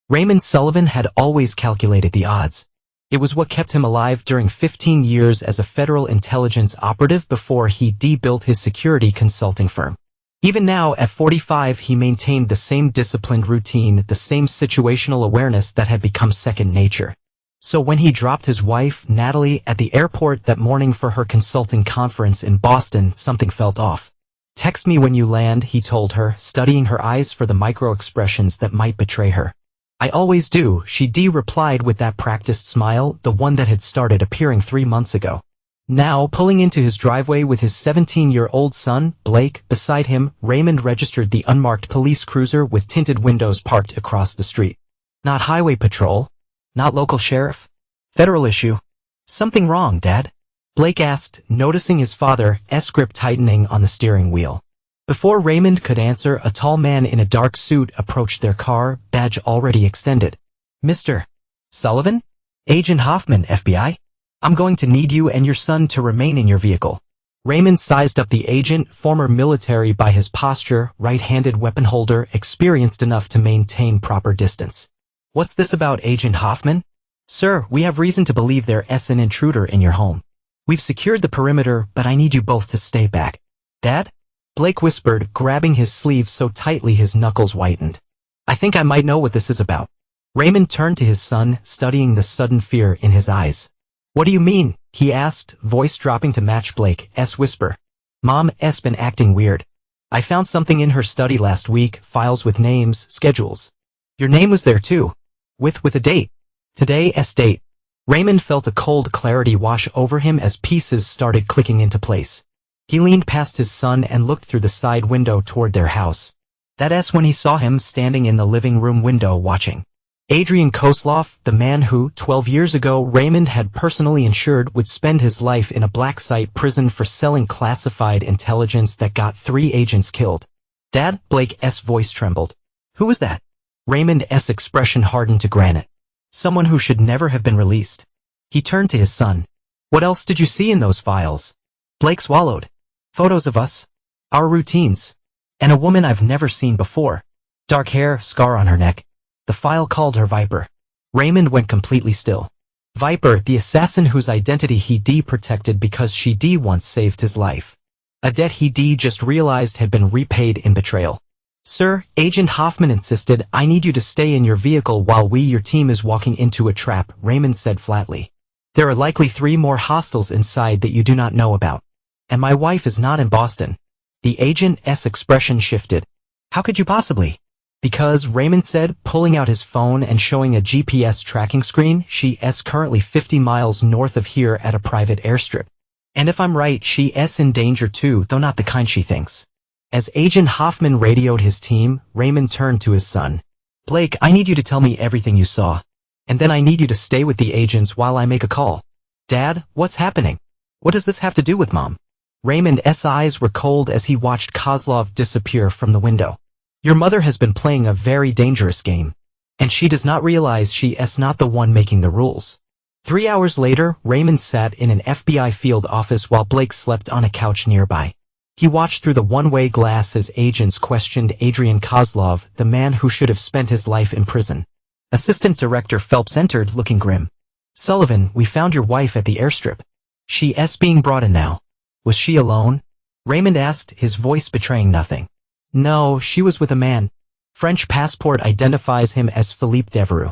Raymond Sullivan had always calculated the odds. It was what kept him alive during 15 years as a federal intelligence operative before he built his security consulting firm. Even now, at 45, he maintained the same disciplined routine, the same situational awareness that had become second nature. So when he dropped his wife, Natalie, at the airport that morning for her consulting conference in Boston, something felt off. "Text me when you land," he told her, studying her eyes for the micro-expressions that might betray her. "I always do," she replied with that practiced smile, the one that had started appearing 3 months ago. Now, pulling into his driveway with his 17-year-old son, Blake, beside him, Raymond registered the unmarked police cruiser with tinted windows parked across the street. "Not highway patrol? Not local sheriff? Federal issue? Something wrong, Dad?" Blake asked, noticing his father's grip tightening on the steering wheel. Before Raymond could answer, a tall man in a dark suit approached their car, badge already extended. "Mr. Sullivan? Agent Hoffman, FBI? I'm going to need you and your son to remain in your vehicle." Raymond sized up the agent, former military by his posture, right-handed weapon holder, experienced enough to maintain proper distance. "What's this about, Agent Hoffman?" "Sir, we have reason to believe there's an intruder in your home. We've secured the perimeter, but I need you both to stay back." "Dad?" Blake whispered, grabbing his sleeve so tightly his knuckles whitened. "I think I might know what this is about." Raymond turned to his son, studying the sudden fear in his eyes. "What do you mean?" he asked, voice dropping to match Blake's whisper. "Mom's been acting weird. I found something in her study last week, files with names, schedules. Your name was there too. With a date. Today's date." Raymond felt a cold clarity wash over him as pieces started clicking into place. He leaned past his son and looked through the side window toward their house. That's when he saw him standing in the living room window watching. Adrian Kozlov, the man who, 12 years ago, Raymond had personally ensured would spend his life in a black site prison for selling classified intelligence that got 3 agents killed. "Dad?" Blake's voice trembled. "Who was that?" Raymond's expression hardened to granite. "Someone who should never have been released." He turned to his son. "What else did you see in those files?" Blake swallowed. "Photos of us. Our routines. And a woman I've never seen before. Dark hair, scar on her neck. The file called her Viper." Raymond went completely still. Viper, the assassin whose identity he protected because she once saved his life. A debt he just realized had been repaid in betrayal. "Sir," Agent Hoffman insisted, "I need you to stay in your vehicle while your team is walking into a trap," Raymond said flatly. "There are likely 3 more hostiles inside that you do not know about. And my wife is not in Boston." The agent's expression shifted. "How could you possibly?" "Because," Raymond said, pulling out his phone and showing a GPS tracking screen, "she's currently 50 miles north of here at a private airstrip. And if I'm right, she's in danger too, though not the kind she thinks." As Agent Hoffman radioed his team, Raymond turned to his son. "Blake, I need you to tell me everything you saw. And then I need you to stay with the agents while I make a call." "Dad, what's happening? What does this have to do with Mom?" Raymond's eyes were cold as he watched Kozlov disappear from the window. "Your mother has been playing a very dangerous game. And she does not realize she's not the one making the rules." 3 hours later, Raymond sat in an FBI field office while Blake slept on a couch nearby. He watched through the one-way glass as agents questioned Adrian Kozlov, the man who should have spent his life in prison. Assistant Director Phelps entered, looking grim. "Sullivan, we found your wife at the airstrip. She's being brought in now." "Was she alone?" Raymond asked, his voice betraying nothing. "No, she was with a man. French passport identifies him as Philippe Devereux.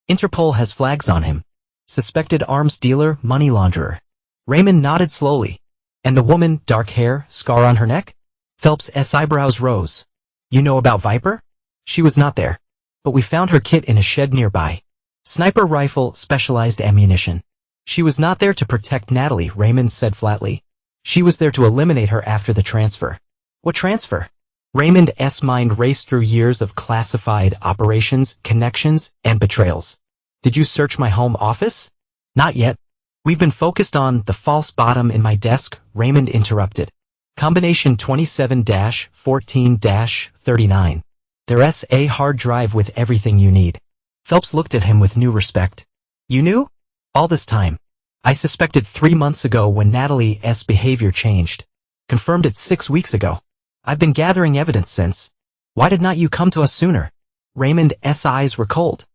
Interpol has flags on him. Suspected arms dealer, money launderer." Raymond nodded slowly. "And the woman, dark hair, scar on her neck?" Phelps's eyebrows rose. "You know about Viper?" "She was not there. But we found her kit in a shed nearby. Sniper rifle, specialized ammunition. She was not there to protect Natalie," Raymond said flatly. "She was there to eliminate her after the transfer." "What transfer?" Raymond's mind raced through years of classified operations, connections, and betrayals. "Did you search my home office?" "Not yet. We've been focused on the false bottom in my desk," Raymond interrupted. "Combination 27-14-39. There's a hard drive with everything you need." Phelps looked at him with new respect. "You knew? All this time?" "I suspected 3 months ago when Natalie's behavior changed. Confirmed it 6 weeks ago. I've been gathering evidence since. Why did not you come to us sooner?" Raymond's eyes were cold.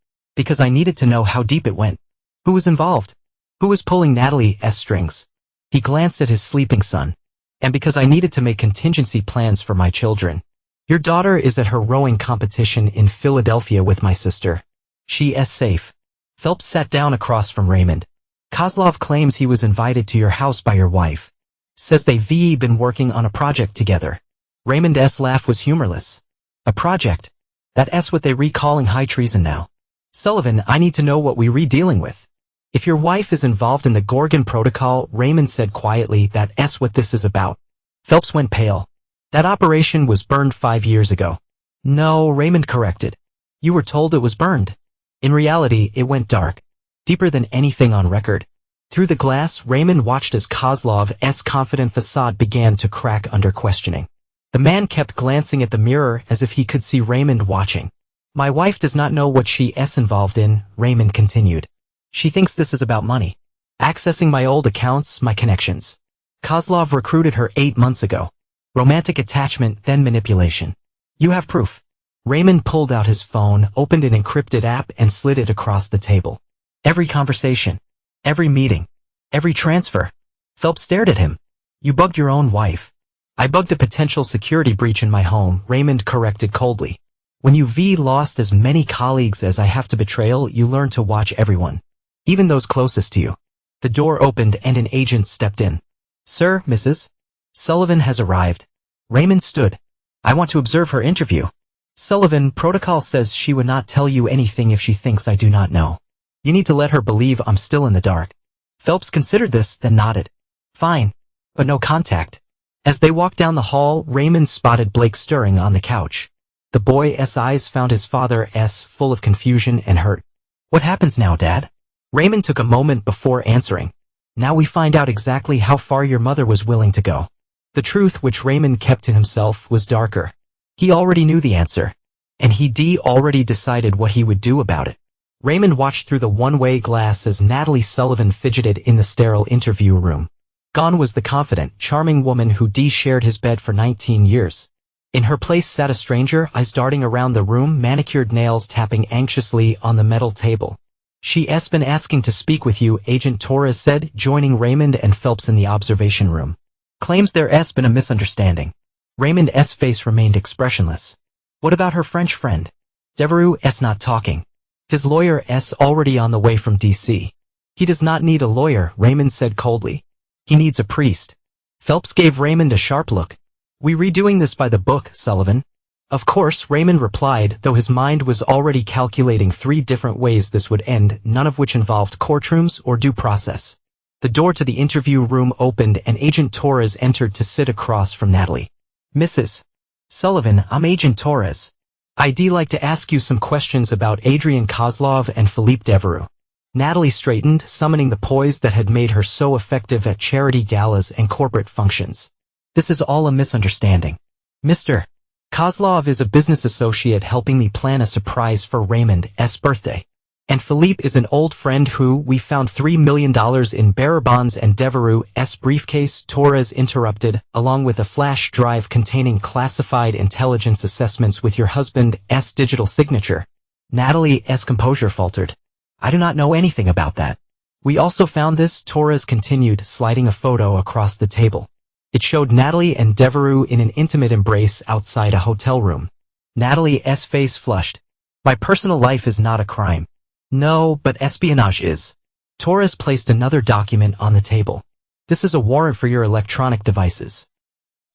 Because I needed to know how deep it went. Who was involved? Who was pulling Natalie's strings? He glanced at his sleeping son. And because I needed to make contingency plans for my children. Your daughter is at her rowing competition in Philadelphia with my sister. She is safe. Phelps sat down across from Raymond. Kozlov claims he was invited to your house by your wife. Says they've been working on a project together. Raymond's laugh was humorless. A project? That's what they re-calling high treason now. Sullivan, I need to know what we re-dealing with. If your wife is involved in the Gorgon Protocol, Raymond said quietly, that's what this is about. Phelps went pale. That operation was burned 5 years ago. No, Raymond corrected. You were told it was burned. In reality, it went dark. Deeper than anything on record. Through the glass, Raymond watched as Kozlov's confident facade began to crack under questioning. The man kept glancing at the mirror as if he could see Raymond watching. My wife does not know what she is involved in, Raymond continued. She thinks this is about money. Accessing my old accounts, my connections. Kozlov recruited her 8 months ago. Romantic attachment, then manipulation. You have proof. Raymond pulled out his phone, opened an encrypted app, and slid it across the table. Every conversation. Every meeting. Every transfer. Phelps stared at him. You bugged your own wife. I bugged a potential security breach in my home, Raymond corrected coldly. When you've lost as many colleagues as I have to betrayal, you learn to watch everyone. Even those closest to you. The door opened and an agent stepped in. Sir, Mrs. Sullivan has arrived. Raymond stood. I want to observe her interview. Sullivan, protocol says she would not tell you anything if she thinks I do not know. You need to let her believe I'm still in the dark. Phelps considered this, then nodded. Fine. But no contact. As they walked down the hall, Raymond spotted Blake stirring on the couch. The boy's eyes found his father's full of confusion and hurt. What happens now, Dad? Raymond took a moment before answering. Now we find out exactly how far your mother was willing to go. The truth which Raymond kept to himself was darker. He already knew the answer. And he already decided what he would do about it. Raymond watched through the one-way glass as Natalie Sullivan fidgeted in the sterile interview room. Gone was the confident, charming woman who shared his bed for 19 years. In her place sat a stranger, eyes darting around the room, manicured nails tapping anxiously on the metal table. She's been asking to speak with you, Agent Torres said, joining Raymond and Phelps in the observation room. Claims there's been a misunderstanding. Raymond's face remained expressionless. What about her French friend? Devereux's not talking. His lawyer's already on the way from D.C. He does not need a lawyer, Raymond said coldly. He needs a priest. Phelps gave Raymond a sharp look. We redoing this by the book, Sullivan? Of course, Raymond replied, though his mind was already calculating 3 different ways this would end, none of which involved courtrooms or due process. The door to the interview room opened and Agent Torres entered to sit across from Natalie. Mrs. Sullivan, I'm Agent Torres. I'd like to ask you some questions about Adrian Kozlov and Philippe Devereux. Natalie straightened, summoning the poise that had made her so effective at charity galas and corporate functions. This is all a misunderstanding. Mr. Kozlov is a business associate helping me plan a surprise for Raymond's birthday. And Philippe is an old friend who we found $3 million in bearer bonds and Devereux's briefcase, Torres interrupted, along with a flash drive containing classified intelligence assessments with your husband's digital signature. Natalie's composure faltered. I do not know anything about that. We also found this, Torres continued, sliding a photo across the table. It showed Natalie and Devereux in an intimate embrace outside a hotel room. Natalie's face flushed. My personal life is not a crime. No, but espionage is. Torres placed another document on the table. This is a warrant for your electronic devices.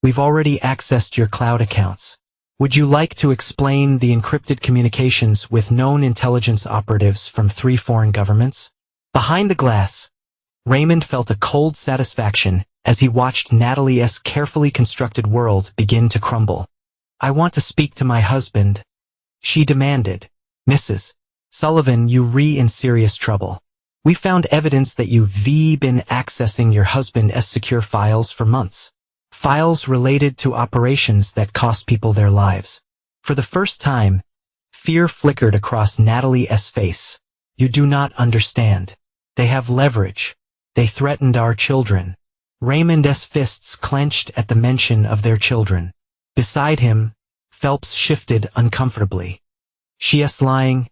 We've already accessed your cloud accounts. Would you like to explain the encrypted communications with known intelligence operatives from 3 foreign governments? Behind the glass, Raymond felt a cold satisfaction as he watched Natalie's carefully constructed world begin to crumble. I want to speak to my husband, she demanded. Mrs. Sullivan, you're in serious trouble. We found evidence that you've been accessing your husband's secure files for months. Files related to operations that cost people their lives. For the first time, fear flickered across Natalie's face. You do not understand. They have leverage. They threatened our children. Raymond's fists clenched at the mention of their children. Beside him, Phelps shifted uncomfortably. She is lying.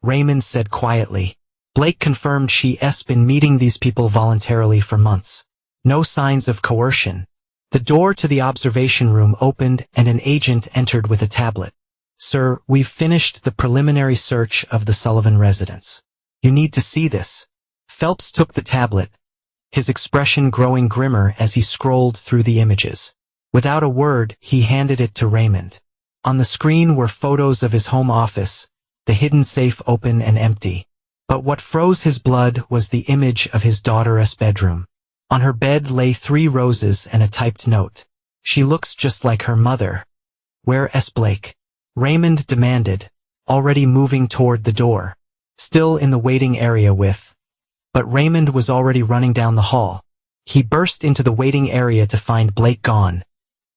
Raymond said quietly. Blake confirmed she's been meeting these people voluntarily for months. No signs of coercion. The door to the observation room opened and an agent entered with a tablet. Sir, we've finished the preliminary search of the Sullivan residence. You need to see this. Phelps took the tablet, his expression growing grimmer as he scrolled through the images. Without a word, he handed it to Raymond. On the screen were photos of his home office, the hidden safe open and empty. But what froze his blood was the image of his daughter's bedroom. On her bed lay 3 roses and a typed note. She looks just like her mother. Where's Blake? Raymond demanded, already moving toward the door. Still in the waiting area but Raymond was already running down the hall. He burst into the waiting area to find Blake gone,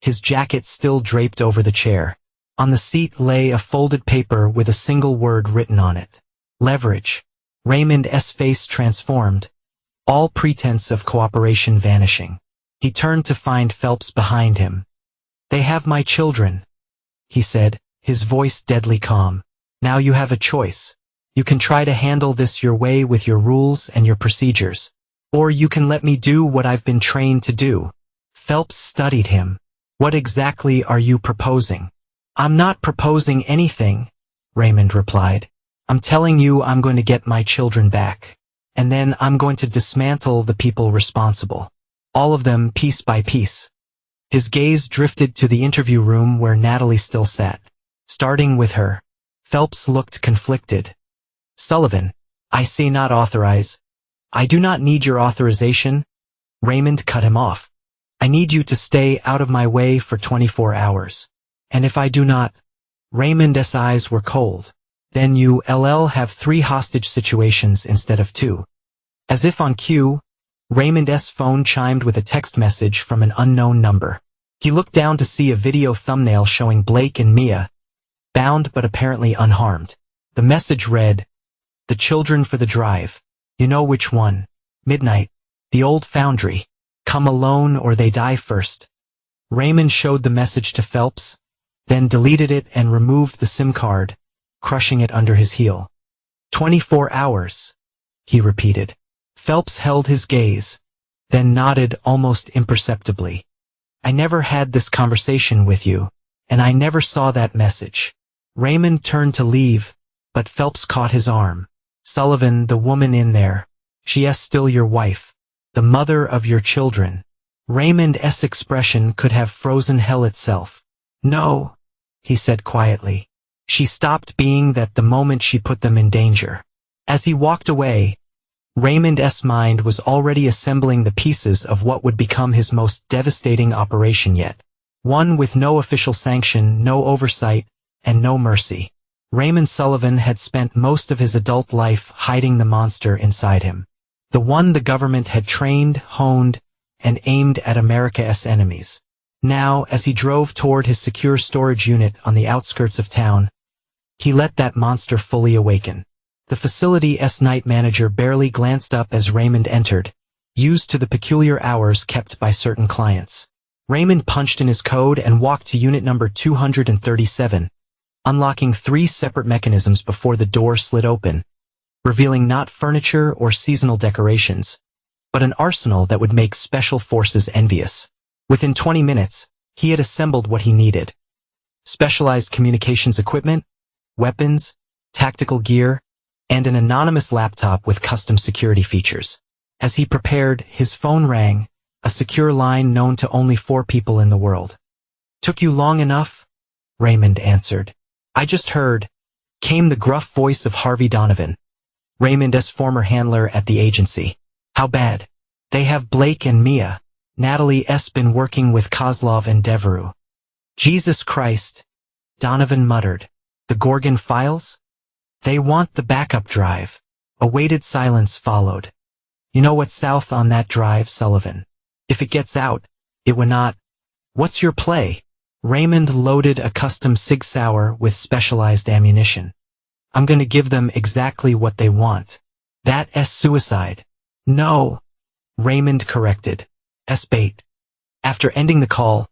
his jacket still draped over the chair. On the seat lay a folded paper with a single word written on it. Leverage. Raymond's face transformed, all pretense of cooperation vanishing. He turned to find Phelps behind him. They have my children, he said, his voice deadly calm. Now you have a choice. You can try to handle this your way with your rules and your procedures. Or you can let me do what I've been trained to do. Phelps studied him. What exactly are you proposing? I'm not proposing anything, Raymond replied. I'm telling you I'm going to get my children back. And then I'm going to dismantle the people responsible. All of them piece by piece. His gaze drifted to the interview room where Natalie still sat. Starting with her. Phelps looked conflicted. Sullivan, I say not authorize. I do not need your authorization. Raymond cut him off. I need you to stay out of my way for 24 hours. And if I do not, Raymond's eyes were cold. Then you'll have 3 hostage situations instead of 2. As if on cue, Raymond's phone chimed with a text message from an unknown number. He looked down to see a video thumbnail showing Blake and Mia, bound but apparently unharmed. The message read, "The children for the drive. You know which one. Midnight. The old foundry. Come alone or they die first." Raymond showed the message to Phelps, then deleted it and removed the SIM card, crushing it under his heel. 24 hours, he repeated. Phelps held his gaze, then nodded almost imperceptibly. I never had this conversation with you, and I never saw that message. Raymond turned to leave, but Phelps caught his arm. Sullivan, the woman in there, she's still your wife, the mother of your children. Raymond's expression could have frozen hell itself. No, he said quietly. She stopped being that the moment she put them in danger. As he walked away, Raymond's mind was already assembling the pieces of what would become his most devastating operation yet. One with no official sanction, no oversight, and no mercy. Raymond Sullivan had spent most of his adult life hiding the monster inside him. The one the government had trained, honed, and aimed at America's enemies. Now, as he drove toward his secure storage unit on the outskirts of town, he let that monster fully awaken. The facility's night manager barely glanced up as Raymond entered, used to the peculiar hours kept by certain clients. Raymond punched in his code and walked to unit number 237, unlocking 3 separate mechanisms before the door slid open, revealing not furniture or seasonal decorations, but an arsenal that would make special forces envious. Within 20 minutes, he had assembled what he needed. Specialized communications equipment, weapons, tactical gear, and an anonymous laptop with custom security features. As he prepared, his phone rang, a secure line known to only 4 people in the world. Took you long enough? Raymond answered. I just heard, came the gruff voice of Harvey Donovan, Raymond's former handler at the agency. How bad? They have Blake and Mia. Natalie's been working with Kozlov and Devereaux. Jesus Christ, Donovan muttered. The Gorgon files? They want the backup drive. A weighted silence followed. You know what's south on that drive, Sullivan? If it gets out, it would not. What's your play? Raymond loaded a custom Sig Sauer with specialized ammunition. I'm going to give them exactly what they want. That's suicide. No, Raymond corrected. Bait. After ending the call,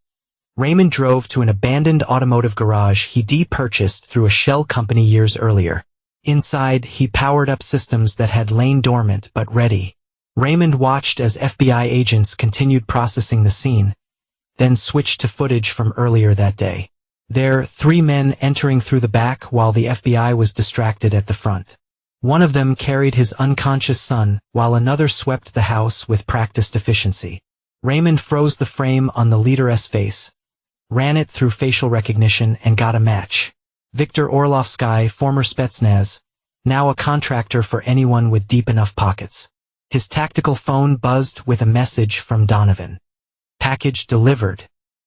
Raymond drove to an abandoned automotive garage he de-purchased through a shell company years earlier. Inside, he powered up systems that had lain dormant but ready. Raymond watched as FBI agents continued processing the scene, then switched to footage from earlier that day. There, 3 men entering through the back while the FBI was distracted at the front. One of them carried his unconscious son, while another swept the house with practiced efficiency. Raymond froze the frame on the leader's face, ran it through facial recognition, and got a match. Viktor Orlovsky, former Spetsnaz, now a contractor for anyone with deep enough pockets. His tactical phone buzzed with a message from Donovan. Package delivered.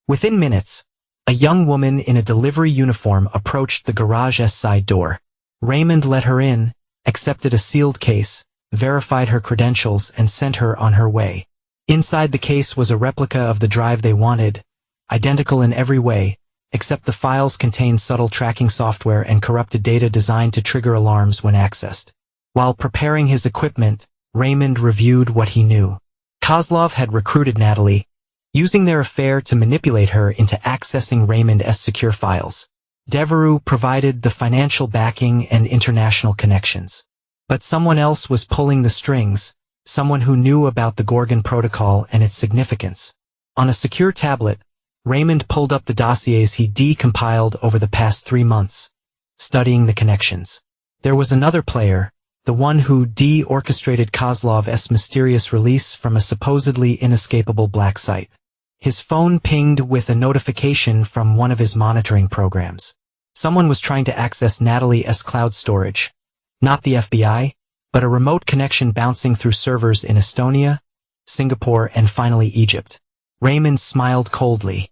Within minutes, a young woman in a delivery uniform approached the garage's side door. Raymond let her in, accepted a sealed case, verified her credentials, and sent her on her way. Inside the case was a replica of the drive they wanted, identical in every way, except the files contained subtle tracking software and corrupted data designed to trigger alarms when accessed. While preparing his equipment, Raymond reviewed what he knew. Kozlov had recruited Natalie, using their affair to manipulate her into accessing Raymond's secure files. Devereaux provided the financial backing and international connections. But someone else was pulling the strings, someone who knew about the Gorgon Protocol and its significance. On a secure tablet, Raymond pulled up the dossiers he decompiled over the past 3 months, studying the connections. There was another player, the one who de-orchestrated Kozlov's mysterious release from a supposedly inescapable black site. His phone pinged with a notification from one of his monitoring programs. Someone was trying to access Natalie's cloud storage. Not the FBI, but a remote connection bouncing through servers in Estonia, Singapore, and finally Egypt. Raymond smiled coldly.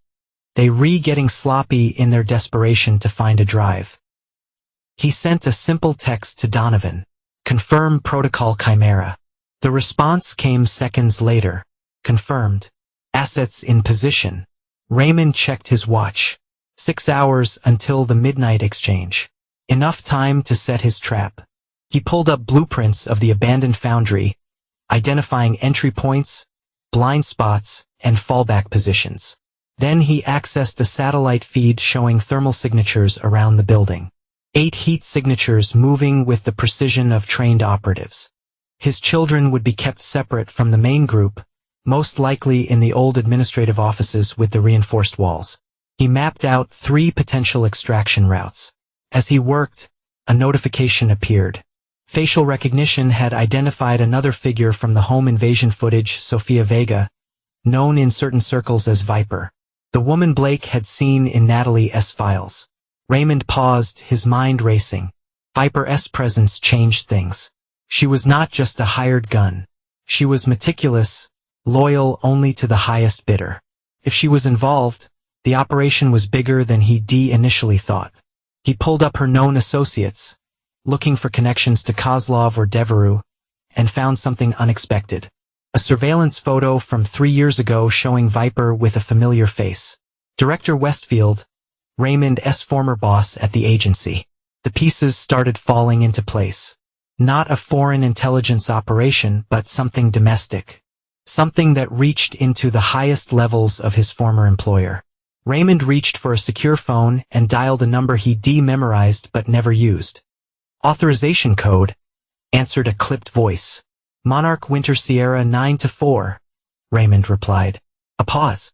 They were getting sloppy in their desperation to find a drive. He sent a simple text to Donovan. Confirm protocol Chimera. The response came seconds later. Confirmed. Assets in position. Raymond checked his watch. 6 hours until the midnight exchange. Enough time to set his trap. He pulled up blueprints of the abandoned foundry, identifying entry points, blind spots, and fallback positions. Then he accessed a satellite feed showing thermal signatures around the building. 8 heat signatures moving with the precision of trained operatives. His children would be kept separate from the main group, most likely in the old administrative offices with the reinforced walls. He mapped out 3 potential extraction routes. As he worked, a notification appeared. Facial recognition had identified another figure from the home invasion footage, Sofia Vega, known in certain circles as Viper. The woman Blake had seen in Natalie's files. Raymond paused, his mind racing. Viper's presence changed things. She was not just a hired gun. She was meticulous, loyal only to the highest bidder. If she was involved, the operation was bigger than he initially thought. He pulled up her known associates, looking for connections to Kozlov or Devereaux, and found something unexpected. A surveillance photo from 3 years ago showing Viper with a familiar face. Director Westfield, Raymond's former boss at the agency. The pieces started falling into place. Not a foreign intelligence operation, but something domestic. Something that reached into the highest levels of his former employer. Raymond reached for a secure phone and dialed a number he memorized but never used. Authorization code, answered a clipped voice. Monarch Winter Sierra 9-4, Raymond replied. A pause.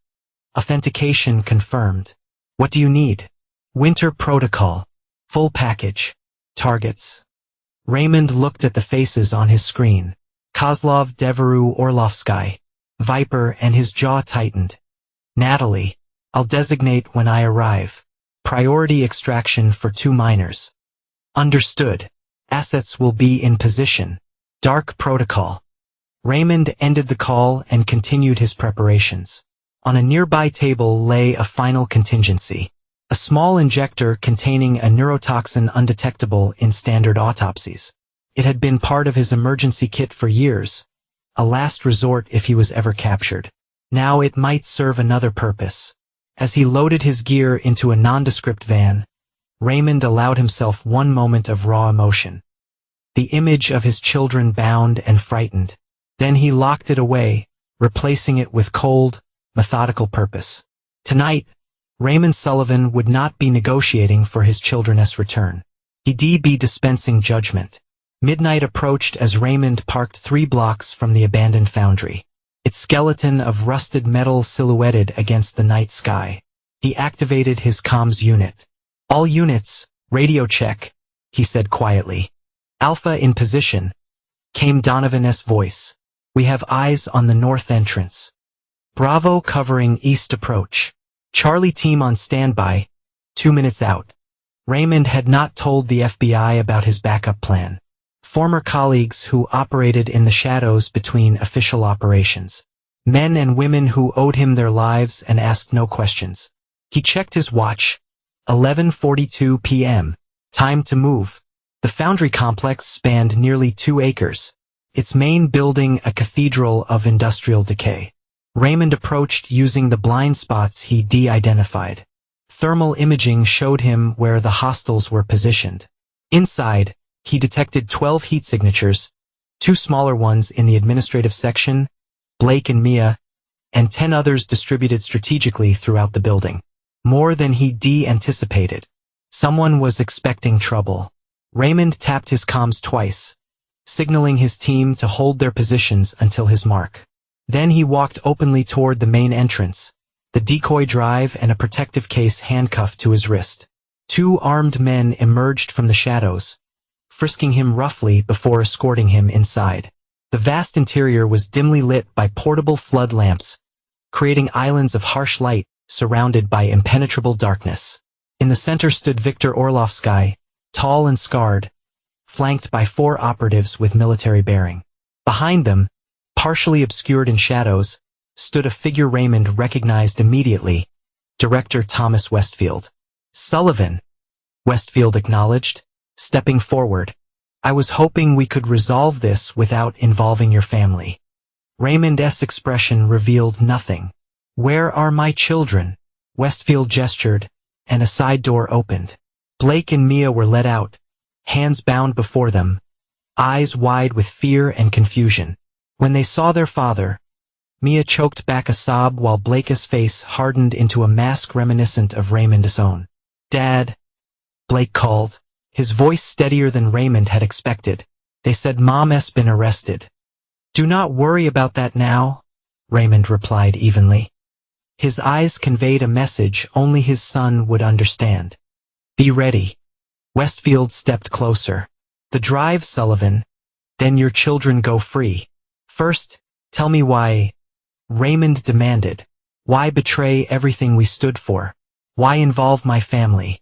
Authentication confirmed. What do you need? Winter Protocol. Full package. Targets. Raymond looked at the faces on his screen. Kozlov, Devereaux, Orlovsky. Viper, and his jaw tightened. Natalie. I'll designate when I arrive. Priority extraction for 2 miners. Understood. Assets will be in position. Dark Protocol. Raymond ended the call and continued his preparations. On a nearby table lay a final contingency. A small injector containing a neurotoxin undetectable in standard autopsies. It had been part of his emergency kit for years, a last resort if he was ever captured. Now it might serve another purpose. As he loaded his gear into a nondescript van, Raymond allowed himself one moment of raw emotion. The image of his children bound and frightened. Then he locked it away, replacing it with cold, methodical purpose. Tonight, Raymond Sullivan would not be negotiating for his children's return. He'd be dispensing judgment. Midnight approached as Raymond parked 3 blocks from the abandoned foundry. Its skeleton of rusted metal silhouetted against the night sky. He activated his comms unit. "All units, radio check," he said quietly. "Alpha in position," came Donovan's voice. "We have eyes on the north entrance. Bravo covering east approach. Charlie team on standby, 2 minutes out." Raymond had not told the FBI about his backup plan. Former colleagues who operated in the shadows between official operations. Men and women who owed him their lives and asked no questions. He checked his watch. 11:42 p.m. Time to move. The foundry complex spanned nearly 2 acres. Its main building a cathedral of industrial decay. Raymond approached using the blind spots he de-identified. Thermal imaging showed him where the hostiles were positioned. Inside, he detected 12 heat signatures, 2 smaller ones in the administrative section, Blake and Mia, and 10 others distributed strategically throughout the building. More than he anticipated. Someone was expecting trouble. Raymond tapped his comms twice, signaling his team to hold their positions until his mark. Then he walked openly toward the main entrance, the decoy drive and a protective case handcuffed to his wrist. 2 armed men emerged from the shadows, frisking him roughly before escorting him inside. The vast interior was dimly lit by portable flood lamps, creating islands of harsh light surrounded by impenetrable darkness. In the center stood Viktor Orlovsky, tall and scarred, flanked by 4 operatives with military bearing. Behind them, partially obscured in shadows, stood a figure Raymond recognized immediately, Director Thomas Westfield. "Sullivan," Westfield acknowledged, stepping forward. "I was hoping we could resolve this without involving your family." Raymond's expression revealed nothing. "Where are my children?" Westfield gestured, and a side door opened. Blake and Mia were let out, hands bound before them, eyes wide with fear and confusion. When they saw their father, Mia choked back a sob while Blake's face hardened into a mask reminiscent of Raymond's own. "Dad," Blake called, his voice steadier than Raymond had expected. "They said Mom's been arrested." "Do not worry about that now," Raymond replied evenly. His eyes conveyed a message only his son would understand. "Be ready." Westfield stepped closer. "The drive, Sullivan. Then your children go free. First, tell me why," Raymond demanded. "Why betray everything we stood for? Why involve my family?"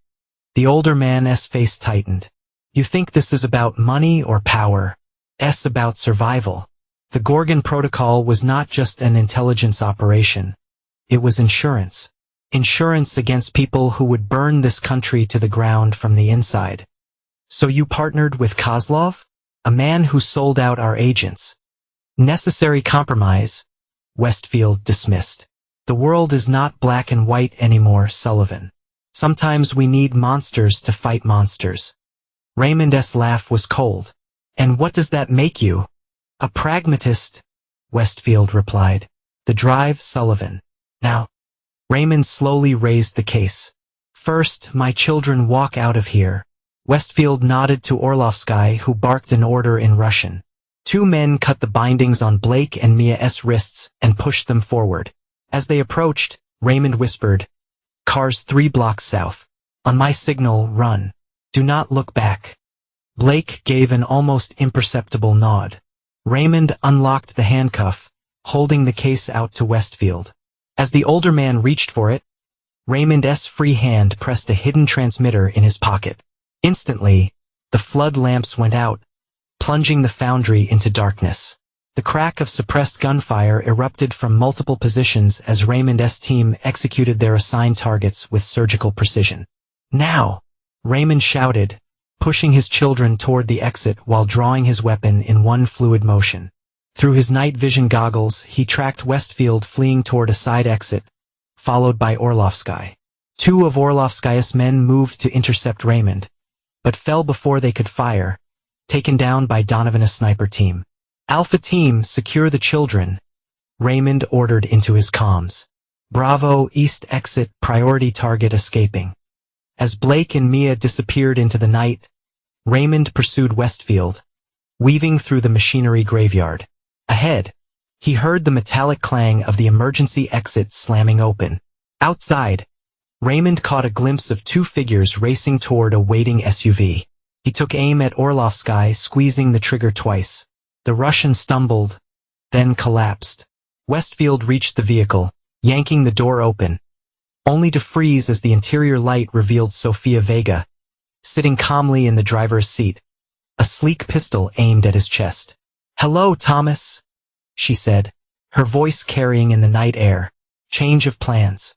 The older man's face tightened. "You think this is about money or power? It's about survival." The Gorgon Protocol was not just an intelligence operation. It was insurance. Insurance against people who would burn this country to the ground from the inside. "So you partnered with Kozlov? A man who sold out our agents." "Necessary compromise," Westfield dismissed. "The world is not black and white anymore, Sullivan. Sometimes we need monsters to fight monsters." Raymond's laugh was cold. "And what does that make you?" "A pragmatist," Westfield replied. "The drive, Sullivan. Now." Raymond slowly raised the case. "First, my children walk out of here." Westfield nodded to Orlovsky, who barked an order in Russian. 2 men cut the bindings on Blake and Mia's wrists and pushed them forward. As they approached, Raymond whispered, "Cars 3 blocks south. On my signal, run. Do not look back." Blake gave an almost imperceptible nod. Raymond unlocked the handcuff, holding the case out to Westfield. As the older man reached for it, Raymond's free hand pressed a hidden transmitter in his pocket. Instantly, the flood lamps went out, plunging the foundry into darkness. The crack of suppressed gunfire erupted from multiple positions as Raymond's team executed their assigned targets with surgical precision. "Now!" Raymond shouted, pushing his children toward the exit while drawing his weapon in one fluid motion. Through his night vision goggles, he tracked Westfield fleeing toward a side exit, followed by Orlovsky. 2 of Orlovsky's men moved to intercept Raymond, but fell before they could fire, taken down by Donovan's sniper team. "Alpha team, secure the children," Raymond ordered into his comms. "Bravo, east exit, priority target escaping." As Blake and Mia disappeared into the night, Raymond pursued Westfield, weaving through the machinery graveyard. Ahead, he heard the metallic clang of the emergency exit slamming open. Outside, Raymond caught a glimpse of two figures racing toward a waiting SUV. He took aim at Orlovsky, squeezing the trigger twice. The Russian stumbled, then collapsed. Westfield reached the vehicle, yanking the door open, only to freeze as the interior light revealed Sofia Vega, sitting calmly in the driver's seat, a sleek pistol aimed at his chest. "Hello, Thomas," she said, her voice carrying in the night air. "Change of plans."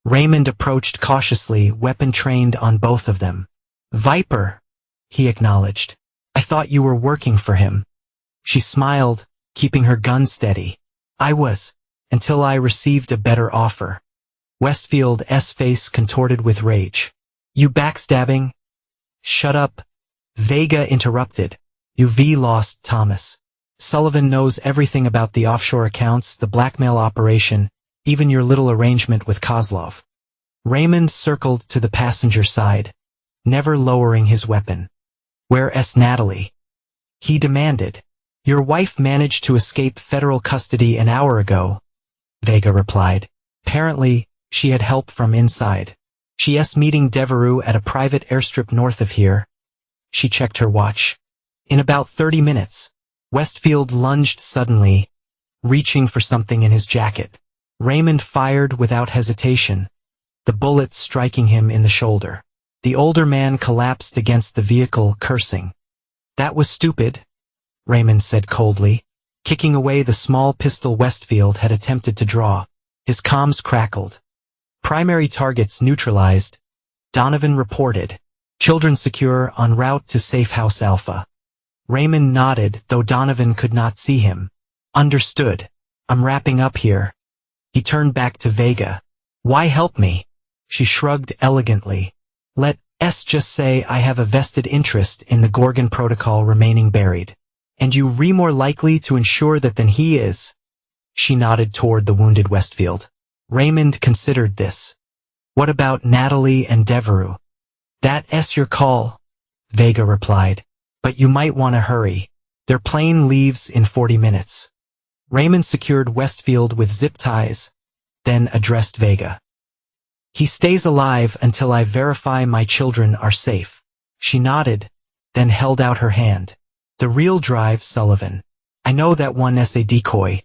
Raymond approached cautiously, weapon trained on both of them. "Viper," he acknowledged. "I thought you were working for him." She smiled, keeping her gun steady. "I was, until I received a better offer." Westfield's face contorted with rage. "You backstabbing?" "Shut up," Vega interrupted. "You've lost, Thomas. Sullivan knows everything about the offshore accounts, the blackmail operation, even your little arrangement with Kozlov." Raymond circled to the passenger side, never lowering his weapon. "Where's Natalie?" he demanded. "Your wife managed to escape federal custody an hour ago," Vega replied. "Apparently, she had help from inside. She's meeting Devereux at a private airstrip north of here." She checked her watch. "In about 30 minutes. Westfield lunged suddenly, reaching for something in his jacket. Raymond fired without hesitation, the bullet striking him in the shoulder. The older man collapsed against the vehicle, cursing. "That was stupid," Raymond said coldly, kicking away the small pistol Westfield had attempted to draw. His comms crackled. "Primary targets neutralized," Donovan reported. "Children secure en route to Safe House Alpha." Raymond nodded, though Donovan could not see him. "Understood. I'm wrapping up here." He turned back to Vega. "Why help me?" She shrugged elegantly. "Let's just say I have a vested interest in the Gorgon protocol remaining buried. And you're more likely to ensure that than he is." She nodded toward the wounded Westfield. Raymond considered this. "What about Natalie and Devereux?" "That's your call," Vega replied. "But you might want to hurry. Their plane leaves in 40 minutes. Raymond secured Westfield with zip ties, then addressed Vega. "He stays alive until I verify my children are safe." She nodded, then held out her hand. "The real drive, Sullivan. I know that one's a decoy."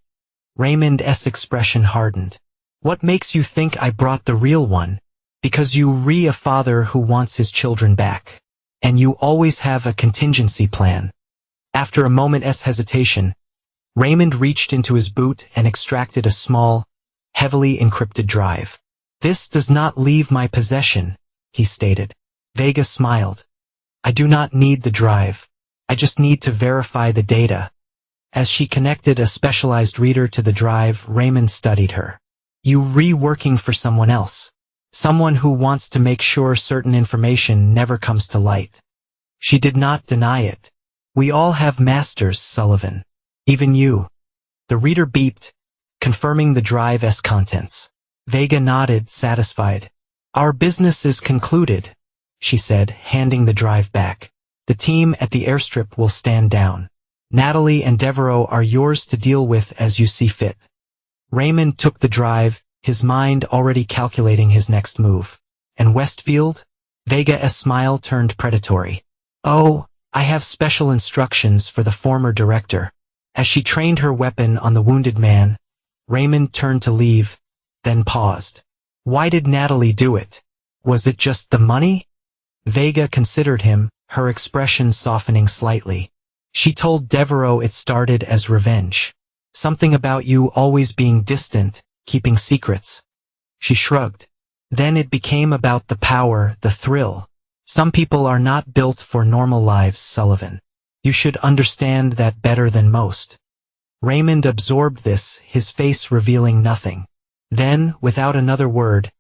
Raymond's expression hardened. "What makes you think I brought the real one?" "Because you're a father who wants his children back. And you always have a contingency plan." After a moment's hesitation, Raymond reached into his boot and extracted a small, heavily encrypted drive. "This does not leave my possession," he stated. Vega smiled. "I do not need the drive. I just need to verify the data." As she connected a specialized reader to the drive, Raymond studied her. "You're working for someone else. Someone who wants to make sure certain information never comes to light." She did not deny it. "We all have masters, Sullivan. Even you." The reader beeped, confirming the drive's contents. Vega nodded, satisfied. "Our business is concluded," she said, handing the drive back. "The team at the airstrip will stand down. Natalie and Devereux are yours to deal with as you see fit." Raymond took the drive, his mind already calculating his next move. "And Westfield?" Vega's smile turned predatory. "Oh, I have special instructions for the former director." As she trained her weapon on the wounded man, Raymond turned to leave, then paused. "Why did Natalie do it? Was it just the money?" Vega considered him, her expression softening slightly. "She told Devereux it started as revenge. Something about you always being distant, keeping secrets." She shrugged. "Then it became about the power, the thrill. Some people are not built for normal lives, Sullivan. You should understand that better than most." Raymond absorbed this, his face revealing nothing. Then, without another word,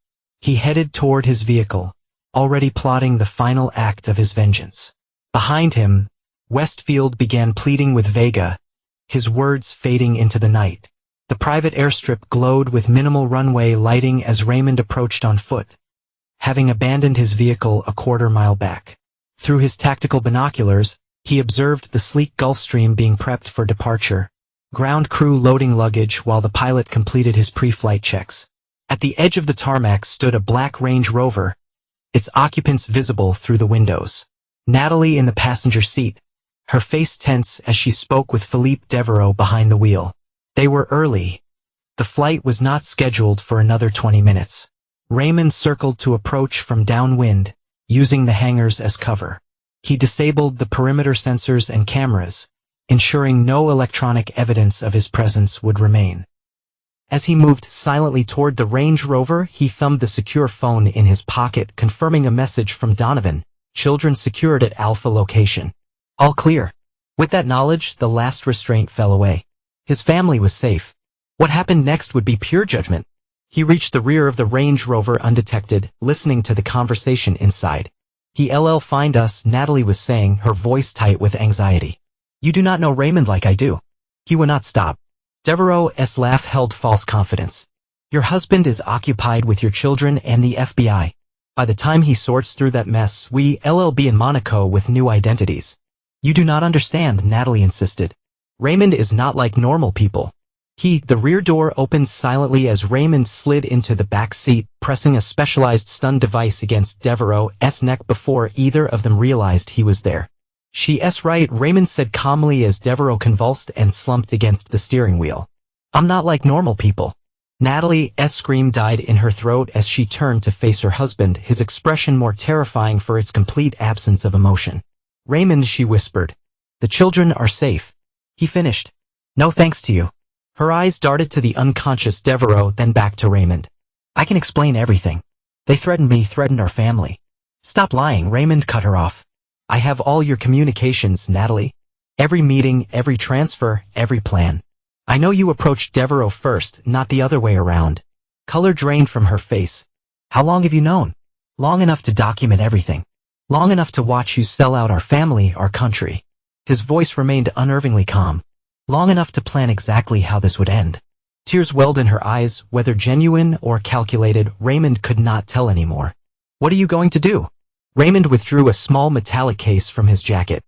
he headed toward his vehicle, already plotting the final act of his vengeance. Behind him, Westfield began pleading with Vega, his words fading into the night. The private airstrip glowed with minimal runway lighting as Raymond approached on foot, having abandoned his vehicle a quarter-mile back. Through his tactical binoculars, he observed the sleek Gulfstream being prepped for departure. Ground crew loading luggage while the pilot completed his pre-flight checks. At the edge of the tarmac stood a black Range Rover, its occupants visible through the windows. Natalie in the passenger seat, her face tense as she spoke with Philippe Devereaux behind the wheel. They were early. The flight was not scheduled for another 20 minutes. Raymond circled to approach from downwind, using the hangars as cover. He disabled the perimeter sensors and cameras, ensuring no electronic evidence of his presence would remain. As he moved silently toward the Range Rover, he thumbed the secure phone in his pocket, confirming a message from Donovan, children secured at Alpha location. All clear. With that knowledge, the last restraint fell away. His family was safe. What happened next would be pure judgment. He reached the rear of the Range Rover undetected, listening to the conversation inside. "He'll find us," Natalie was saying, her voice tight with anxiety. "You do not know Raymond like I do." He would not stop. Devereaux's laugh held false confidence. "Your husband is occupied with your children and the FBI. By the time he sorts through that mess, we'll be in Monaco with new identities." "You do not understand," Natalie insisted. "Raymond is not like normal people." The rear door opened silently as Raymond slid into the back seat, pressing a specialized stun device against Devereaux's neck before either of them realized he was there. "She's right," Raymond said calmly as Devereaux convulsed and slumped against the steering wheel. "I'm not like normal people." Natalie's scream died in her throat as she turned to face her husband, his expression more terrifying for its complete absence of emotion. "Raymond," she whispered. "The children are safe." He finished. "No thanks to you." Her eyes darted to the unconscious Devereaux, then back to Raymond. "I can explain everything. They threatened me, threatened our family." "Stop lying," Raymond cut her off. "I have all your communications, Natalie. Every meeting, every transfer, every plan. I know you approached Devereaux first, not the other way around." Color drained from her face. "How long have you known?" "Long enough to document everything. Long enough to watch you sell out our family, our country." His voice remained unnervingly calm. "Long enough to plan exactly how this would end." Tears welled in her eyes, whether genuine or calculated, Raymond could not tell anymore. "What are you going to do?" Raymond withdrew a small metallic case from his jacket.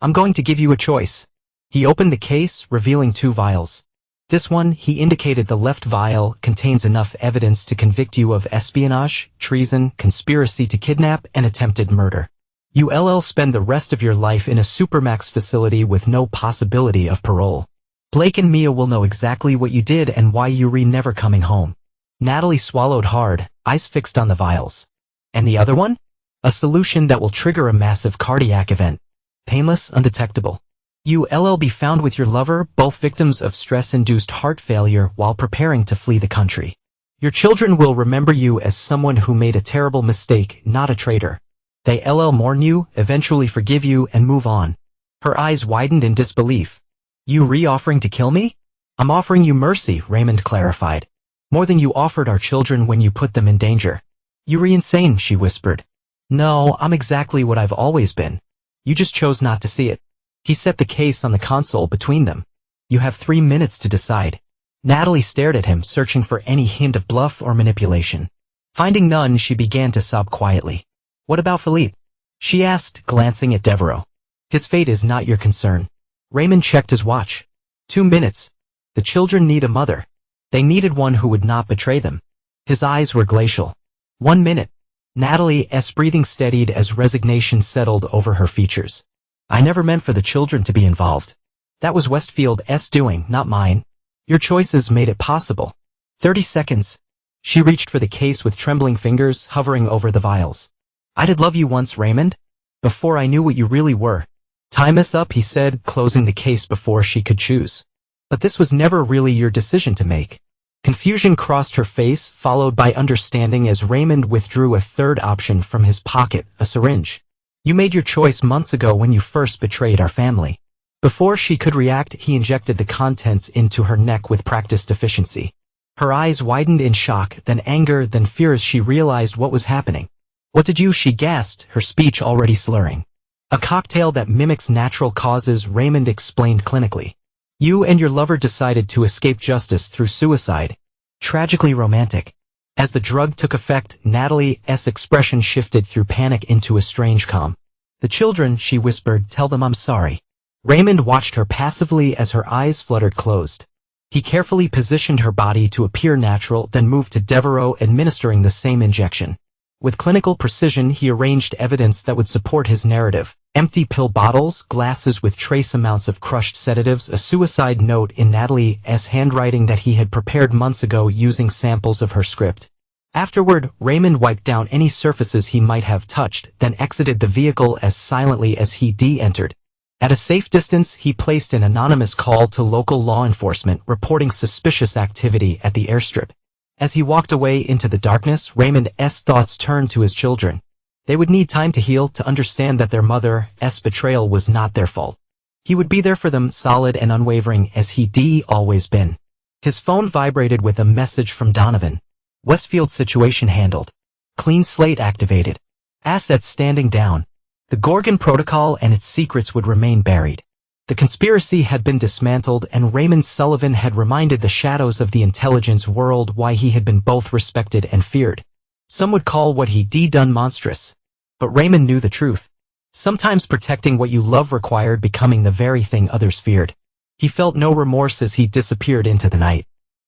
"I'm going to give you a choice." He opened the case, revealing 2 vials. "This one," he indicated the left vial, "contains enough evidence to convict you of espionage, treason, conspiracy to kidnap, and attempted murder. You'll spend the rest of your life in a supermax facility with no possibility of parole. Blake and Mia will know exactly what you did and why you're never coming home." Natalie swallowed hard, eyes fixed on the vials. "And the other one?" "A solution that will trigger a massive cardiac event. Painless, undetectable. You'll be found with your lover, both victims of stress-induced heart failure while preparing to flee the country. Your children will remember you as someone who made a terrible mistake, not a traitor. They'll mourn you, eventually forgive you, and move on." Her eyes widened in disbelief. "You offering to kill me?" "I'm offering you mercy," Raymond clarified. "More than you offered our children when you put them in danger." "You're insane," she whispered. "No, I'm exactly what I've always been. You just chose not to see it." He set the case on the console between them. "You have 3 minutes to decide." Natalie stared at him, searching for any hint of bluff or manipulation. Finding none, she began to sob quietly. "What about Philippe?" she asked, glancing at Devereaux. "His fate is not your concern." Raymond checked his watch. 2 minutes. The children need a mother. They needed one who would not betray them. His eyes were glacial. 1 minute. Natalie's breathing steadied as resignation settled over her features. "I never meant for the children to be involved. That was Westfield's doing, not mine. Your choices made it possible." 30 seconds. She reached for the case with trembling fingers, hovering over the vials. "I did love you once, Raymond. Before I knew what you really were." "Time is up," he said, closing the case before she could choose. "But this was never really your decision to make." Confusion crossed her face, followed by understanding as Raymond withdrew a third option from his pocket, a syringe. "You made your choice months ago when you first betrayed our family." Before she could react, he injected the contents into her neck with practiced efficiency. Her eyes widened in shock, then anger, then fear as she realized what was happening. "What did you?" she gasped, her speech already slurring. "A cocktail that mimics natural causes," Raymond explained clinically. "You and your lover decided to escape justice through suicide. Tragically romantic." As the drug took effect, Natalie's expression shifted through panic into a strange calm. The children, she whispered, tell them I'm sorry. Raymond watched her passively as her eyes fluttered closed. He carefully positioned her body to appear natural, then moved to Devereaux, administering the same injection. With clinical precision, he arranged evidence that would support his narrative. Empty pill bottles, glasses with trace amounts of crushed sedatives, a suicide note in Natalie's handwriting that he had prepared months ago using samples of her script. Afterward, Raymond wiped down any surfaces he might have touched, then exited the vehicle as silently as he entered. At a safe distance, he placed an anonymous call to local law enforcement reporting suspicious activity at the airstrip. As he walked away into the darkness, Raymond's thoughts turned to his children. They would need time to heal, to understand that their mother's betrayal was not their fault. He would be there for them, solid and unwavering as he always been. His phone vibrated with a message from Donovan. Westfield situation handled. Clean slate activated. Assets standing down. The Gorgon Protocol and its secrets would remain buried. The conspiracy had been dismantled, and Raymond Sullivan had reminded the shadows of the intelligence world why he had been both respected and feared. Some would call what he'd done monstrous. But Raymond knew the truth. Sometimes protecting what you love required becoming the very thing others feared. He felt no remorse as he disappeared into the night.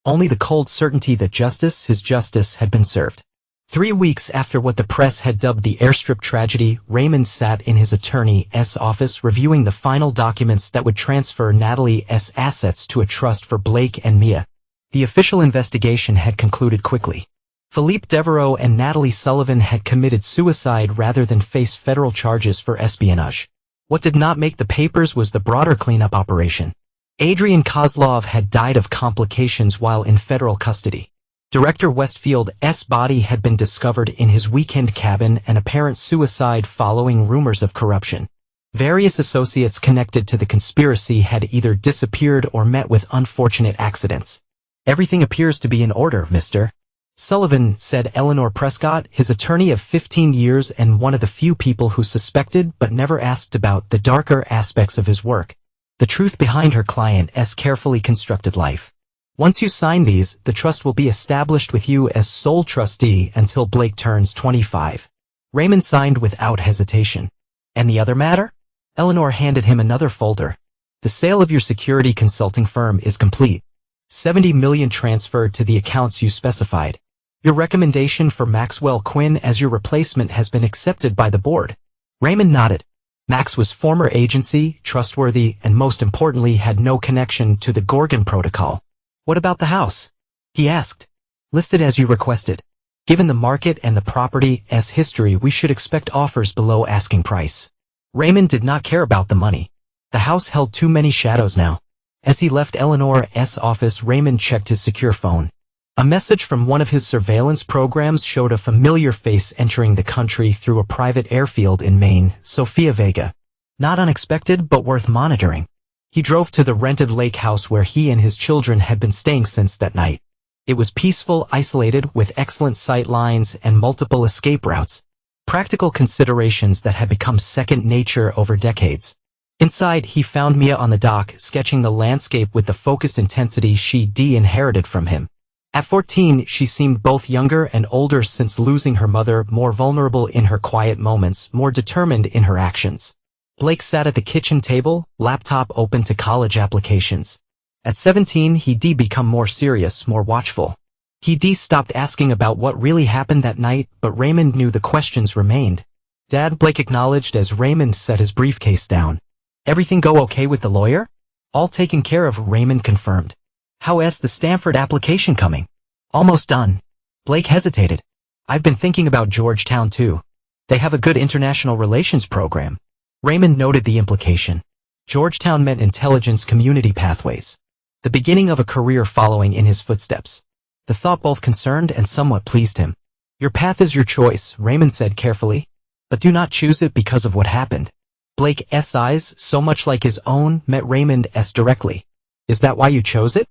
Only the cold certainty that his justice had been served. 3 weeks after what the press had dubbed the airstrip tragedy, Raymond sat in his attorney's office reviewing the final documents that would transfer Natalie's assets to a trust for Blake and Mia. The official investigation had concluded quickly. Philippe Devereaux and Natalie Sullivan had committed suicide rather than face federal charges for espionage. What did not make the papers was the broader cleanup operation. Adrian Kozlov had died of complications while in federal custody. Director Westfield's body had been discovered in his weekend cabin, an apparent suicide following rumors of corruption. Various associates connected to the conspiracy had either disappeared or met with unfortunate accidents. Everything appears to be in order, Mr. Sullivan, said Eleanor Prescott, his attorney of 15 years and one of the few people who suspected but never asked about the darker aspects of his work. The truth behind her client's carefully constructed life. Once you sign these, the trust will be established with you as sole trustee until Blake turns 25. Raymond signed without hesitation. And the other matter? Eleanor handed him another folder. The sale of your security consulting firm is complete. $70 million transferred to the accounts you specified. Your recommendation for Maxwell Quinn as your replacement has been accepted by the board. Raymond nodded. Max was former agency, trustworthy, and most importantly had no connection to the Gorgon Protocol. What about the house? He asked. Listed as you requested. Given the market and the property's history, we should expect offers below asking price. Raymond did not care about the money. The house held too many shadows now. As he left Eleanor's office, Raymond checked his secure phone. A message from one of his surveillance programs showed a familiar face entering the country through a private airfield in Maine, Sofia Vega. Not unexpected, but worth monitoring. He drove to the rented lake house where he and his children had been staying since that night. It was peaceful, isolated, with excellent sight lines and multiple escape routes. Practical considerations that had become second nature over decades. Inside, he found Mia on the dock, sketching the landscape with the focused intensity she inherited from him. At 14, she seemed both younger and older since losing her mother, more vulnerable in her quiet moments, more determined in her actions. Blake sat at the kitchen table, laptop open to college applications. At 17, he'd become more serious, more watchful. He'd stopped asking about what really happened that night, but Raymond knew the questions remained. Dad, Blake acknowledged as Raymond set his briefcase down. Everything go okay with the lawyer? All taken care of, Raymond confirmed. How's the Stanford application coming? Almost done. Blake hesitated. I've been thinking about Georgetown too. They have a good international relations program. Raymond noted the implication. Georgetown meant intelligence community pathways. The beginning of a career following in his footsteps. The thought both concerned and somewhat pleased him. Your path is your choice, Raymond said carefully. But do not choose it because of what happened. Blake's eyes, so much like his own, met Raymond's directly. Is that why you chose it?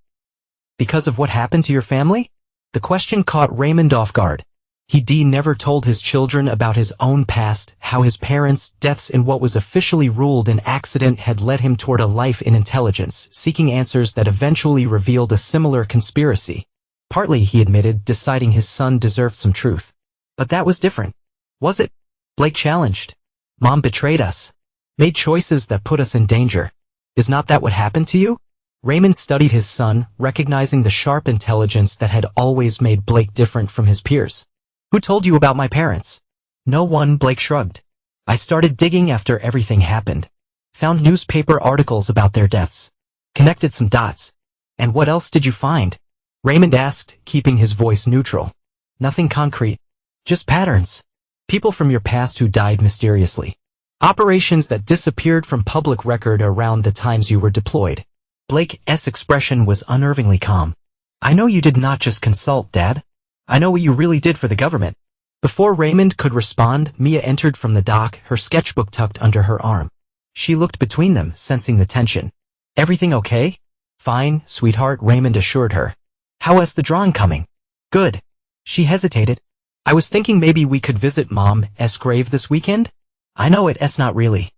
Because of what happened to your family? The question caught Raymond off guard. He never told his children about his own past, how his parents' deaths in what was officially ruled an accident had led him toward a life in intelligence, seeking answers that eventually revealed a similar conspiracy. Partly, he admitted, deciding his son deserved some truth. But that was different. Was it? Blake challenged. Mom betrayed us. Made choices that put us in danger. Is not that what happened to you? Raymond studied his son, recognizing the sharp intelligence that had always made Blake different from his peers. Who told you about my parents? No one, Blake shrugged. I started digging after everything happened. Found newspaper articles about their deaths. Connected some dots. And what else did you find? Raymond asked, keeping his voice neutral. Nothing concrete. Just patterns. People from your past who died mysteriously. Operations that disappeared from public record around the times you were deployed. Blake's expression was unnervingly calm. I know you did not just consult, Dad. I know what you really did for the government. Before Raymond could respond, Mia entered from the dock, her sketchbook tucked under her arm. She looked between them, sensing the tension. Everything okay? Fine, sweetheart, Raymond assured her. How is the drawing coming? Good. She hesitated. I was thinking maybe we could visit Mom's grave this weekend? I know it's not really.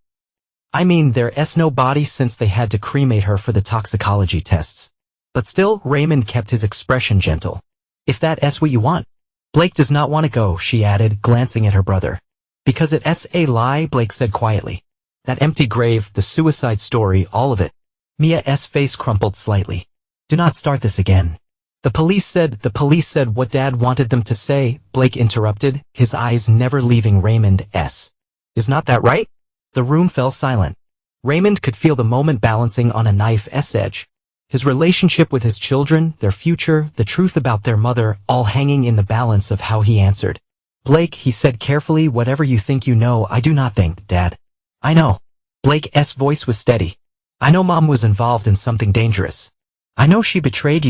I mean, there's no body since they had to cremate her for the toxicology tests. But still, Raymond kept his expression gentle. If that's what you want. Blake does not want to go, she added, glancing at her brother. Because it's a lie, Blake said quietly. That empty grave, the suicide story, all of it. Mia's face crumpled slightly. Do not start this again. The police said what Dad wanted them to say, Blake interrupted, his eyes never leaving Raymond's. Is not that right? The room fell silent. Raymond could feel the moment balancing on a knife's edge. His relationship with his children, their future, the truth about their mother, all hanging in the balance of how he answered. Blake, he said carefully, whatever you think you know, I do not think, Dad. I know. Blake's voice was steady. I know Mom was involved in something dangerous. I know she betrayed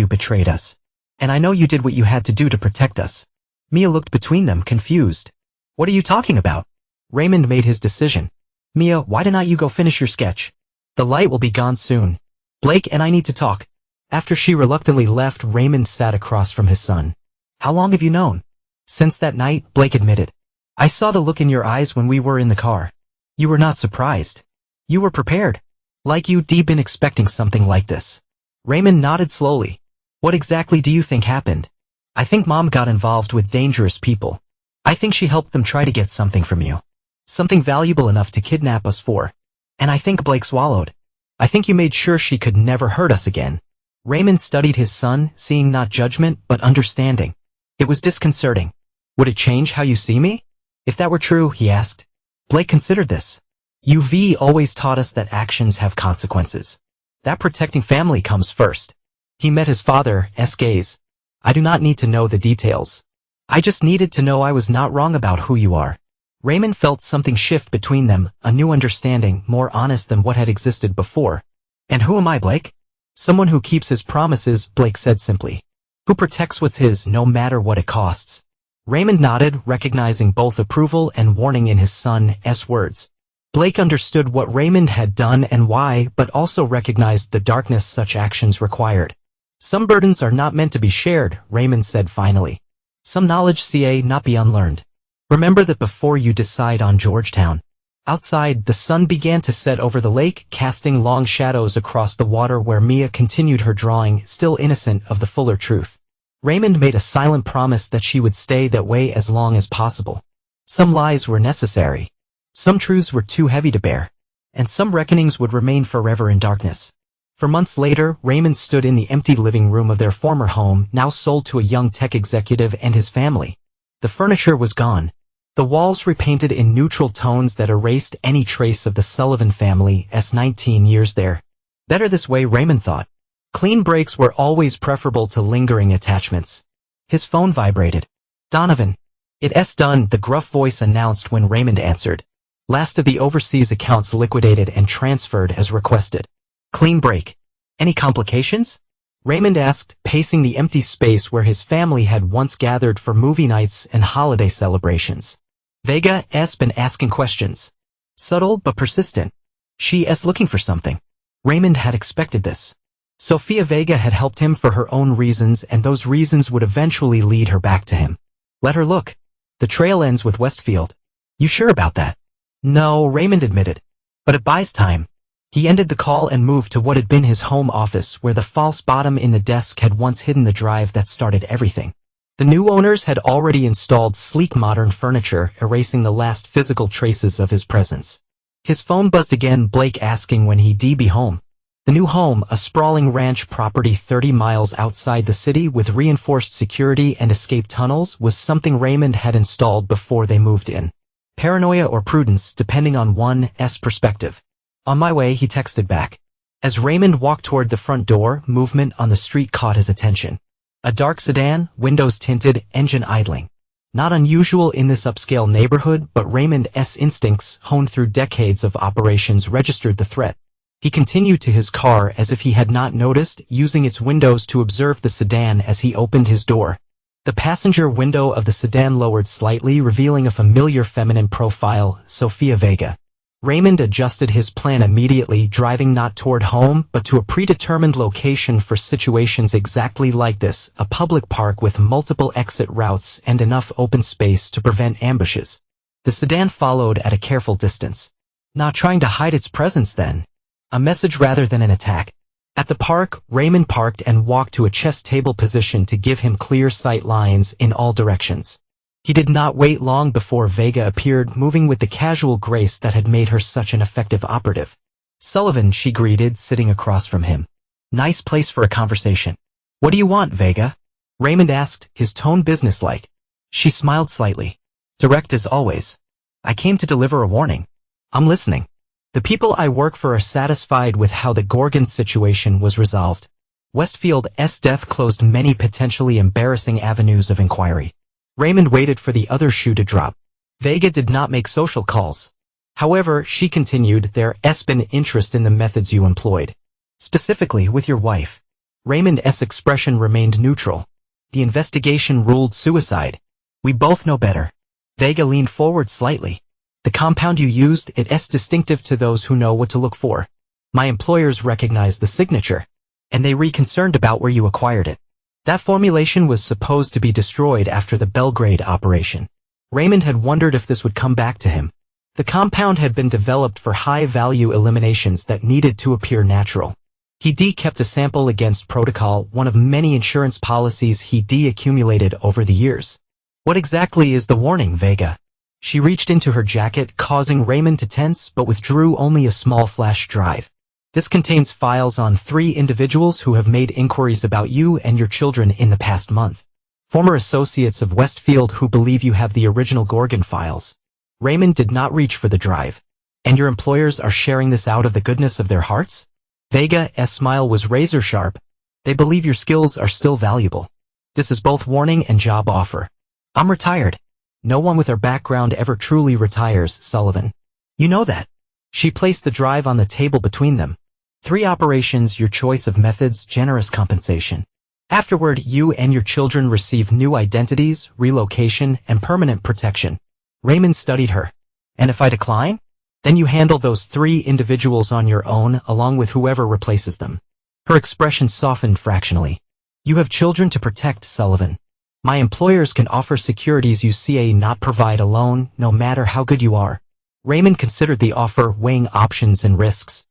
us. And I know you did what you had to do to protect us. Mia looked between them, confused. What are you talking about? Raymond made his decision. Mia, why didn't you go finish your sketch? The light will be gone soon. Blake and I need to talk. After she reluctantly left, Raymond sat across from his son. How long have you known? Since that night, Blake admitted. I saw the look in your eyes when we were in the car. You were not surprised. You were prepared. Like you'd been expecting something like this. Raymond nodded slowly. What exactly do you think happened? I think Mom got involved with dangerous people. I think she helped them try to get something from you. Something valuable enough to kidnap us for. And I think Blake swallowed. I think you made sure she could never hurt us again. Raymond studied his son, seeing not judgment, but understanding. It was disconcerting. Would it change how you see me? If that were true, he asked. Blake considered this. You've always taught us that actions have consequences. That protecting family comes first. He met his father's gaze. I do not need to know the details. I just needed to know I was not wrong about who you are. Raymond felt something shift between them, a new understanding, more honest than what had existed before. And who am I, Blake? Someone who keeps his promises, Blake said simply. Who protects what's his, no matter what it costs. Raymond nodded, recognizing both approval and warning in his son's words. Blake understood what Raymond had done and why, but also recognized the darkness such actions required. Some burdens are not meant to be shared, Raymond said finally. Some knowledge not be unlearned. Remember that before you decide on Georgetown. Outside, the sun began to set over the lake, casting long shadows across the water where Mia continued her drawing, still innocent of the fuller truth. Raymond made a silent promise that she would stay that way as long as possible. Some lies were necessary. Some truths were too heavy to bear. And some reckonings would remain forever in darkness. For months later, Raymond stood in the empty living room of their former home, now sold to a young tech executive and his family. The furniture was gone. The walls repainted in neutral tones that erased any trace of the Sullivan family's 19 years there. Better this way, Raymond thought. Clean breaks were always preferable to lingering attachments. His phone vibrated. Donovan. It's done, the gruff voice announced when Raymond answered. Last of the overseas accounts liquidated and transferred as requested. Clean break. Any complications? Raymond asked, pacing the empty space where his family had once gathered for movie nights and holiday celebrations. Vega's been asking questions. Subtle but persistent. She's looking for something. Raymond had expected this. Sofia Vega had helped him for her own reasons, and those reasons would eventually lead her back to him. Let her look. The trail ends with Westfield. You sure about that? No, Raymond admitted. But it buys time. He ended the call and moved to what had been his home office, where the false bottom in the desk had once hidden the drive that started everything. The new owners had already installed sleek modern furniture, erasing the last physical traces of his presence. His phone buzzed again, Blake asking when he'd be home. The new home, a sprawling ranch property 30 miles outside the city with reinforced security and escape tunnels, was something Raymond had installed before they moved in. Paranoia or prudence, depending on one's perspective. On my way, he texted back. As Raymond walked toward the front door, movement on the street caught his attention. A dark sedan, windows tinted, engine idling. Not unusual in this upscale neighborhood, but Raymond's instincts, honed through decades of operations, registered the threat. He continued to his car as if he had not noticed, using its windows to observe the sedan as he opened his door. The passenger window of the sedan lowered slightly, revealing a familiar feminine profile, Sofia Vega. Raymond adjusted his plan immediately, driving not toward home, but to a predetermined location for situations exactly like this, a public park with multiple exit routes and enough open space to prevent ambushes. The sedan followed at a careful distance. Not trying to hide its presence then. A message rather than an attack. At the park, Raymond parked and walked to a chess table position to give him clear sight lines in all directions. He did not wait long before Vega appeared, moving with the casual grace that had made her such an effective operative. "Sullivan," she greeted, sitting across from him. "Nice place for a conversation." "What do you want, Vega?" Raymond asked, his tone businesslike. She smiled slightly. "Direct as always. I came to deliver a warning. I'm listening. The people I work for are satisfied with how the Gorgon situation was resolved. Westfield's death closed many potentially embarrassing avenues of inquiry." Raymond waited for the other shoe to drop. Vega did not make social calls. However, she continued, "There's been interest in the methods you employed. Specifically with your wife." Raymond's expression remained neutral. "The investigation ruled suicide. We both know better." Vega leaned forward slightly. "The compound you used, it's distinctive to those who know what to look for. My employers recognized the signature, and they were concerned about where you acquired it. That formulation was supposed to be destroyed after the Belgrade operation." Raymond had wondered if this would come back to him. The compound had been developed for high-value eliminations that needed to appear natural. He'd kept a sample against protocol, one of many insurance policies he'd accumulated over the years. "What exactly is the warning, Vega?" She reached into her jacket, causing Raymond to tense, but withdrew only a small flash drive. "This contains files on 3 individuals who have made inquiries about you and your children in the past month. Former associates of Westfield who believe you have the original Gorgon files." Raymond did not reach for the drive. "And your employers are sharing this out of the goodness of their hearts?" Vega's smile was razor sharp. "They believe your skills are still valuable. This is both warning and job offer. I'm retired. No one with our background ever truly retires, Sullivan. You know that." She placed the drive on the table between them. 3 operations, your choice of methods, generous compensation. Afterward, you and your children receive new identities, relocation, and permanent protection. Raymond studied her. "And if I decline? Then you handle those 3 individuals on your own, along with whoever replaces them." Her expression softened fractionally. "You have children to protect, Sullivan. My employers can offer securities you not provide alone, no matter how good you are." Raymond considered the offer, weighing options and risks.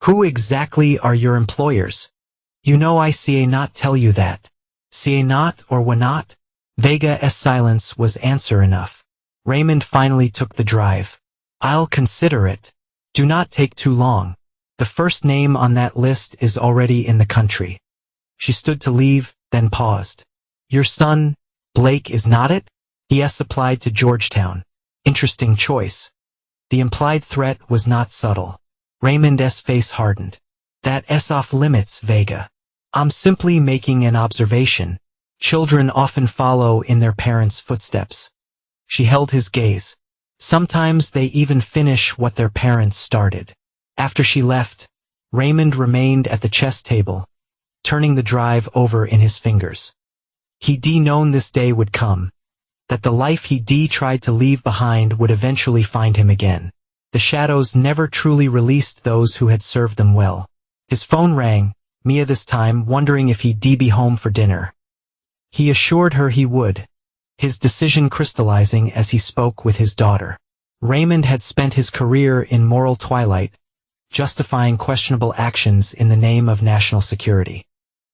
"Who exactly are your employers?" "You know I not tell you that." "Not or will not?" Vega's silence was answer enough. Raymond finally took the drive. "I'll consider it. Do not take too long. The first name on that list is already in the country." She stood to leave, then paused. "Your son, Blake, is not it?" "Yes, applied to Georgetown." "Interesting choice." The implied threat was not subtle. Raymond's face hardened. "That's off limits, Vega. I'm simply making an observation. Children often follow in their parents' footsteps." She held his gaze. "Sometimes they even finish what their parents started." After she left, Raymond remained at the chess table, turning the drive over in his fingers. He'd known this day would come, that the life he'd tried to leave behind would eventually find him again. The shadows never truly released those who had served them well. His phone rang, Mia this time, wondering if he'd be home for dinner. He assured her he would, his decision crystallizing as he spoke with his daughter. Raymond had spent his career in moral twilight, justifying questionable actions in the name of national security.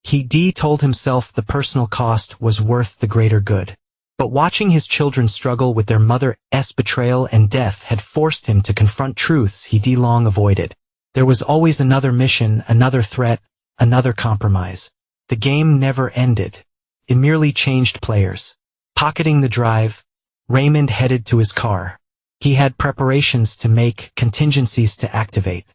He told himself the personal cost was worth the greater good. But watching his children struggle with their mother's betrayal and death had forced him to confront truths he long avoided. There was always another mission, another threat, another compromise. The game never ended. It merely changed players. Pocketing the drive, Raymond headed to his car. He had preparations to make, contingencies to activate.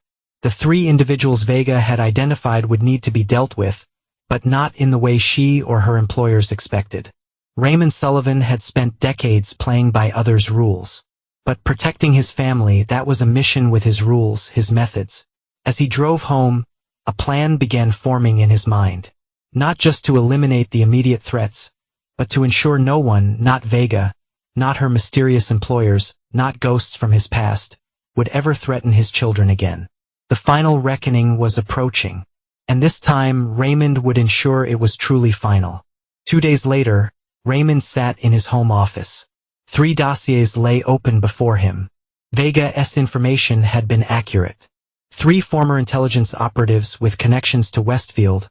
The 3 individuals Vega had identified would need to be dealt with, but not in the way she or her employers expected. Raymond Sullivan had spent decades playing by others' rules. But protecting his family, that was a mission with his rules, his methods. As he drove home, a plan began forming in his mind. Not just to eliminate the immediate threats, but to ensure no one, not Vega, not her mysterious employers, not ghosts from his past, would ever threaten his children again. The final reckoning was approaching, and this time Raymond would ensure it was truly final. 2 days later, Raymond sat in his home office. 3 dossiers lay open before him. Vega's information had been accurate. 3 former intelligence operatives with connections to Westfield,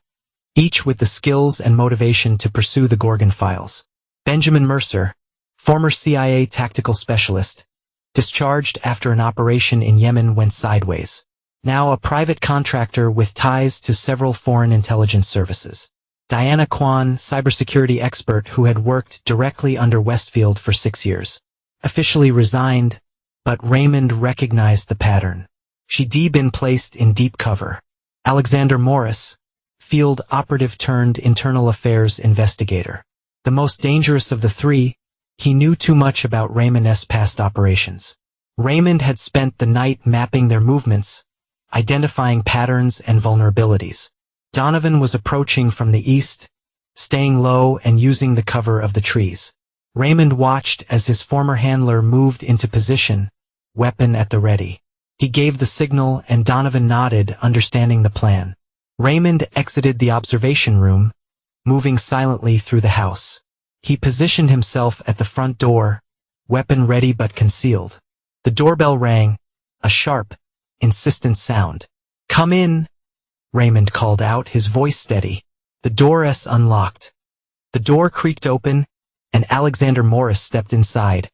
each with the skills and motivation to pursue the Gorgon files. Benjamin Mercer, former CIA tactical specialist, discharged after an operation in Yemen went sideways. Now a private contractor with ties to several foreign intelligence services. Diana Kwan, cybersecurity expert who had worked directly under Westfield for 6 years. Officially resigned, but Raymond recognized the pattern. She'd been placed in deep cover. Alexander Morris, field operative turned internal affairs investigator. The most dangerous of the 3, he knew too much about Raymond's past operations. Raymond had spent the night mapping their movements, identifying patterns and vulnerabilities. Donovan was approaching from the east, staying low and using the cover of the trees. Raymond watched as his former handler moved into position, weapon at the ready. He gave the signal and Donovan nodded, understanding the plan. Raymond exited the observation room, moving silently through the house. He positioned himself at the front door, weapon ready but concealed. The doorbell rang, a sharp, insistent sound. "Come in," Raymond called out, his voice steady. The door's unlocked. The door creaked open, and Alexander Morris stepped inside,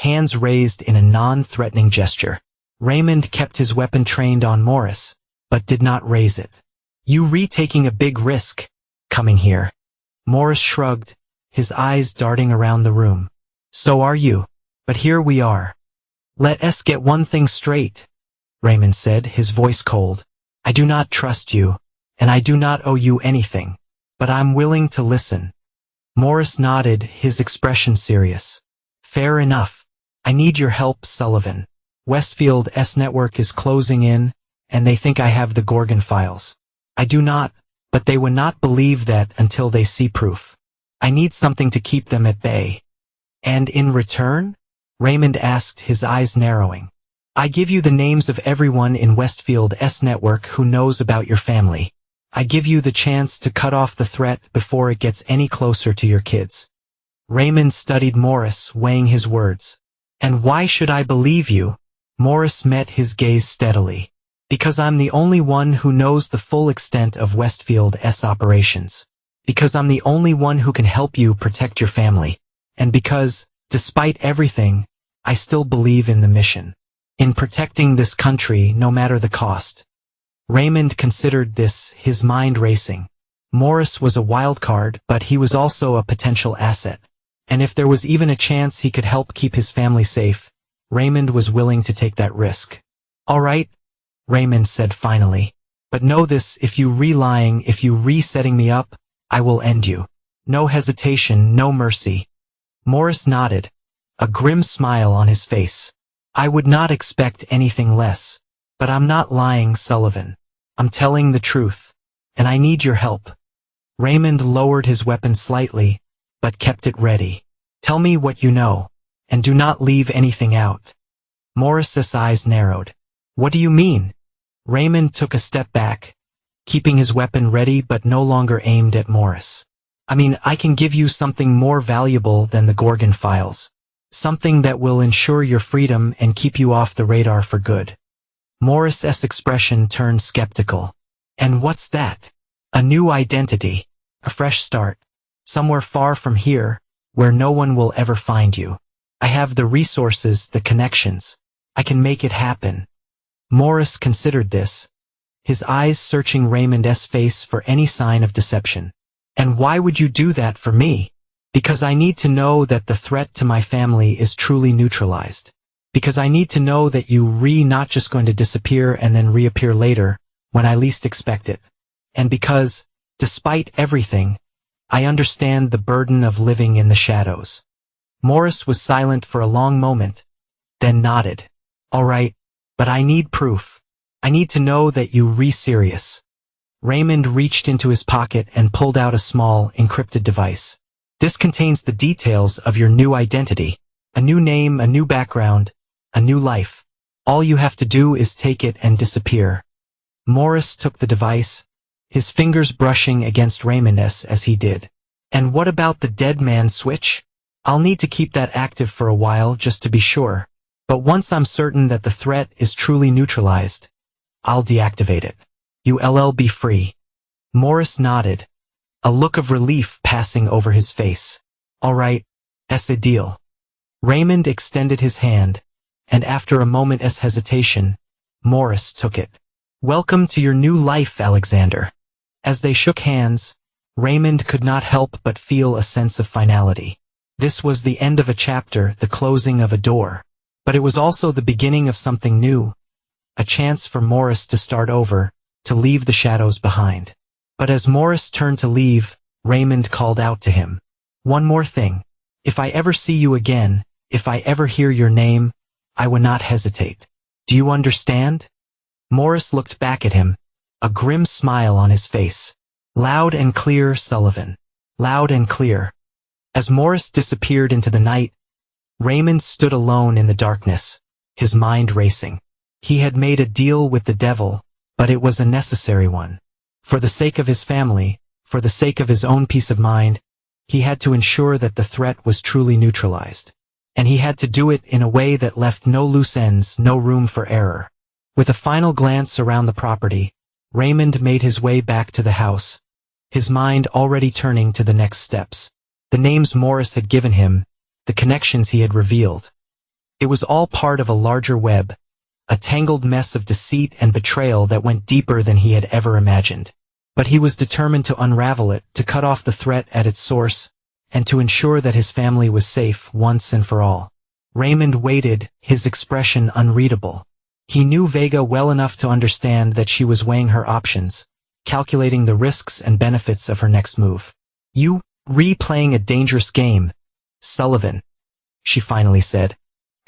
hands raised in a non-threatening gesture. Raymond kept his weapon trained on Morris, but did not raise it. "You taking a big risk, coming here." Morris shrugged, his eyes darting around the room. "So are you. But here we are. Let's get one thing straight," Raymond said, his voice cold. "I do not trust you, and I do not owe you anything, but I'm willing to listen." Morris nodded, his expression serious. "Fair enough. I need your help, Sullivan. Westfield's network is closing in, and they think I have the Gorgon files. I do not, but they would not believe that until they see proof. I need something to keep them at bay." "And in return?" Raymond asked, his eyes narrowing. "I give you the names of everyone in Westfield's network who knows about your family. I give you the chance to cut off the threat before it gets any closer to your kids." Raymond studied Morris, weighing his words. "And why should I believe you?" Morris met his gaze steadily. "Because I'm the only one who knows the full extent of Westfield's operations. Because I'm the only one who can help you protect your family. And because, despite everything, I still believe in the mission. In protecting this country, no matter the cost." Raymond considered this, his mind racing. Morris was a wild card, but he was also a potential asset. And if there was even a chance he could help keep his family safe, Raymond was willing to take that risk. "All right," Raymond said finally. "But know this, if you lying, if you setting me up, I will end you. No hesitation, no mercy." Morris nodded, a grim smile on his face. "I would not expect anything less. But I'm not lying, Sullivan. I'm telling the truth. And I need your help." Raymond lowered his weapon slightly, but kept it ready. "Tell me what you know, and do not leave anything out." Morris's eyes narrowed. "What do you mean?" Raymond took a step back, keeping his weapon ready but no longer aimed at Morris. "I mean, I can give you something more valuable than the Gorgon files. Something that will ensure your freedom and keep you off the radar for good." Morris's expression turned skeptical. "And what's that?" A new identity. A fresh start. Somewhere far from here, where no one will ever find you. I have the resources, the connections. I can make it happen. Morris considered this, his eyes searching Raymond's face for any sign of deception. And why would you do that for me? Because I need to know that the threat to my family is truly neutralized. Because I need to know that you're not just going to disappear and then reappear later, when I least expect it. And because, despite everything, I understand the burden of living in the shadows. Morris was silent for a long moment, then nodded. All right, but I need proof. I need to know that you're serious. Raymond reached into his pocket and pulled out a small, encrypted device. This contains the details of your new identity. A new name, a new background, a new life. All you have to do is take it and disappear. Morris took the device, his fingers brushing against Raymond's as he did. And what about the dead man switch? I'll need to keep that active for a while just to be sure. But once I'm certain that the threat is truly neutralized, I'll deactivate it. You'll be free. Morris nodded, a look of relief passing over his face. All right, that's a deal. Raymond extended his hand, and after a moment's hesitation, Morris took it. Welcome to your new life, Alexander. As they shook hands, Raymond could not help but feel a sense of finality. This was the end of a chapter, the closing of a door. But it was also the beginning of something new, a chance for Morris to start over, to leave the shadows behind. But as Morris turned to leave, Raymond called out to him. One more thing. If I ever see you again, if I ever hear your name, I will not hesitate. Do you understand? Morris looked back at him, a grim smile on his face. Loud and clear, Sullivan. Loud and clear. As Morris disappeared into the night, Raymond stood alone in the darkness, his mind racing. He had made a deal with the devil, but it was a necessary one. For the sake of his family, for the sake of his own peace of mind, he had to ensure that the threat was truly neutralized. And he had to do it in a way that left no loose ends, no room for error. With a final glance around the property, Raymond made his way back to the house, his mind already turning to the next steps. The names Morris had given him, the connections he had revealed. It was all part of a larger web, a tangled mess of deceit and betrayal that went deeper than he had ever imagined. But he was determined to unravel it, to cut off the threat at its source, and to ensure that his family was safe once and for all. Raymond waited, his expression unreadable. He knew Vega well enough to understand that she was weighing her options, calculating the risks and benefits of her next move. You, replaying a dangerous game, Sullivan, she finally said,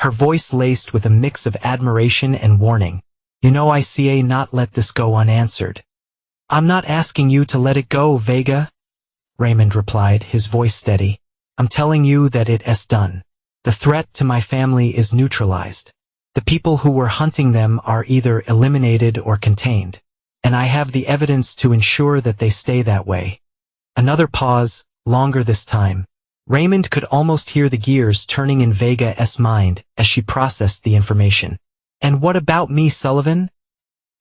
her voice laced with a mix of admiration and warning. You know I not let this go unanswered. I'm not asking you to let it go, Vega, Raymond replied, his voice steady. I'm telling you that it's done. The threat to my family is neutralized. The people who were hunting them are either eliminated or contained. And I have the evidence to ensure that they stay that way. Another pause, longer this time. Raymond could almost hear the gears turning in Vega's mind as she processed the information. And what about me, Sullivan?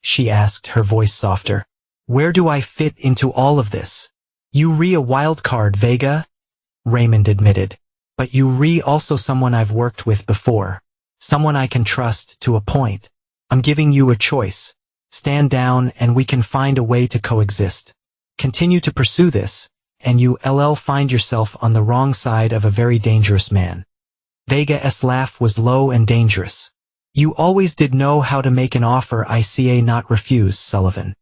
She asked, her voice softer. Where do I fit into all of this? You a wild card, Vega, Raymond admitted. But you also someone I've worked with before. Someone I can trust to a point. I'm giving you a choice. Stand down and we can find a way to coexist. Continue to pursue this, and you'll find yourself on the wrong side of a very dangerous man. Vega's laugh was low and dangerous. You always did know how to make an offer I not refuse, Sullivan.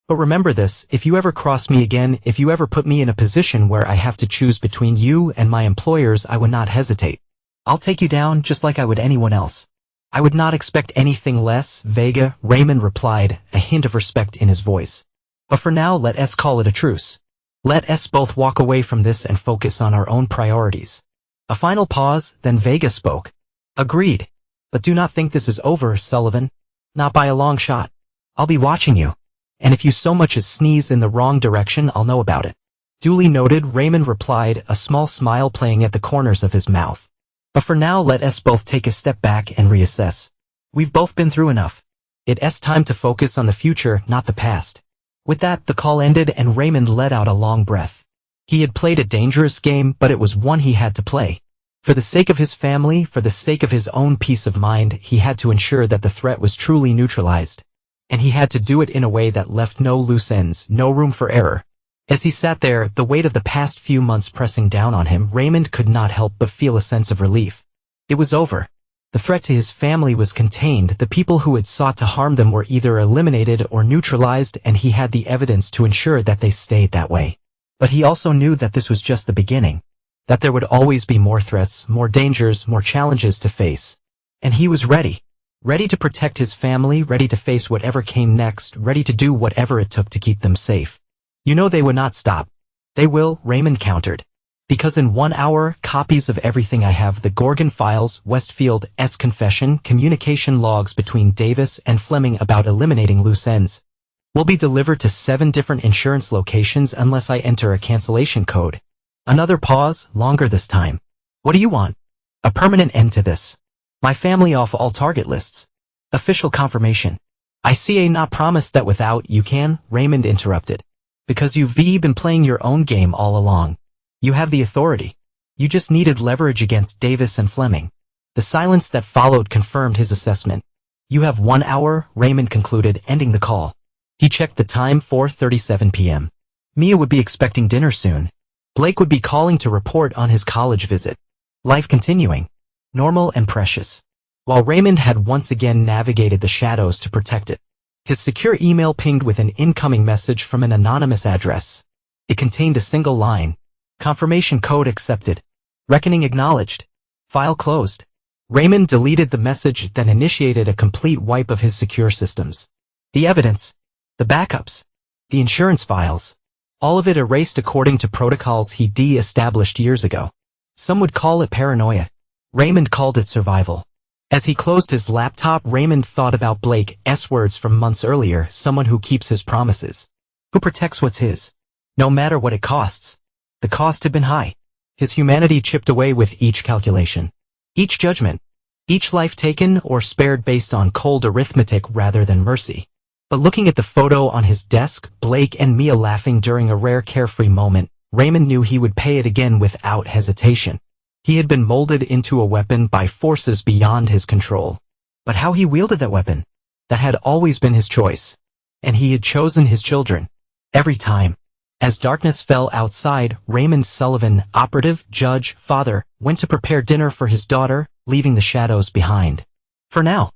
But remember this, if you ever cross me again, if you ever put me in a position where I have to choose between you and my employers, I would not hesitate. I'll take you down just like I would anyone else. I would not expect anything less, Vega, Raymond replied, a hint of respect in his voice. But for now, let us call it a truce. Let us both walk away from this and focus on our own priorities. A final pause, then Vega spoke. Agreed. But do not think this is over, Sullivan. Not by a long shot. I'll be watching you. And if you so much as sneeze in the wrong direction, I'll know about it. Duly noted, Raymond replied, a small smile playing at the corners of his mouth. But for now, let us both take a step back and reassess. We've both been through enough. It's time to focus on the future, not the past. With that, the call ended and Raymond let out a long breath. He had played a dangerous game, but it was one he had to play. For the sake of his family, for the sake of his own peace of mind, he had to ensure that the threat was truly neutralized. And he had to do it in a way that left no loose ends, no room for error. As he sat there, the weight of the past few months pressing down on him, Raymond could not help but feel a sense of relief. It was over. The threat to his family was contained, the people who had sought to harm them were either eliminated or neutralized, and he had the evidence to ensure that they stayed that way. But he also knew that this was just the beginning. That there would always be more threats, more dangers, more challenges to face. And he was ready. Ready to protect his family, ready to face whatever came next, ready to do whatever it took to keep them safe. You know they would not stop. They will, Raymond countered. Because in 1 hour, copies of everything I have, the Gorgon files, Westfield's confession, communication logs between Davis and Fleming about eliminating loose ends, will be delivered to 7 different insurance locations unless I enter a cancellation code. Another pause, longer this time. What do you want? A permanent end to this. My family off all target lists. Official confirmation. I see. Not promised that without you can, Raymond interrupted. Because you've been playing your own game all along. You have the authority. You just needed leverage against Davis and Fleming. The silence that followed confirmed his assessment. You have 1 hour, Raymond concluded, ending the call. He checked the time, 4:37 p.m. Mia would be expecting dinner soon. Blake would be calling to report on his college visit. Life continuing. Normal and precious. While Raymond had once again navigated the shadows to protect it. His secure email pinged with an incoming message from an anonymous address. It contained a single line. Confirmation code accepted. Reckoning acknowledged. File closed. Raymond deleted the message, then initiated a complete wipe of his secure systems. The evidence. The backups. The insurance files. All of it erased according to protocols he de-established years ago. Some would call it paranoia. Raymond called it survival. As he closed his laptop, Raymond thought about Blake's words from months earlier, someone who keeps his promises. Who protects what's his. No matter what it costs. The cost had been high. His humanity chipped away with each calculation. Each judgment. Each life taken or spared based on cold arithmetic rather than mercy. But looking at the photo on his desk, Blake and Mia laughing during a rare carefree moment, Raymond knew he would pay it again without hesitation. He had been molded into a weapon by forces beyond his control. But how he wielded that weapon? That had always been his choice. And he had chosen his children. Every time. As darkness fell outside, Raymond Sullivan, operative, judge, father, went to prepare dinner for his daughter, leaving the shadows behind. For now.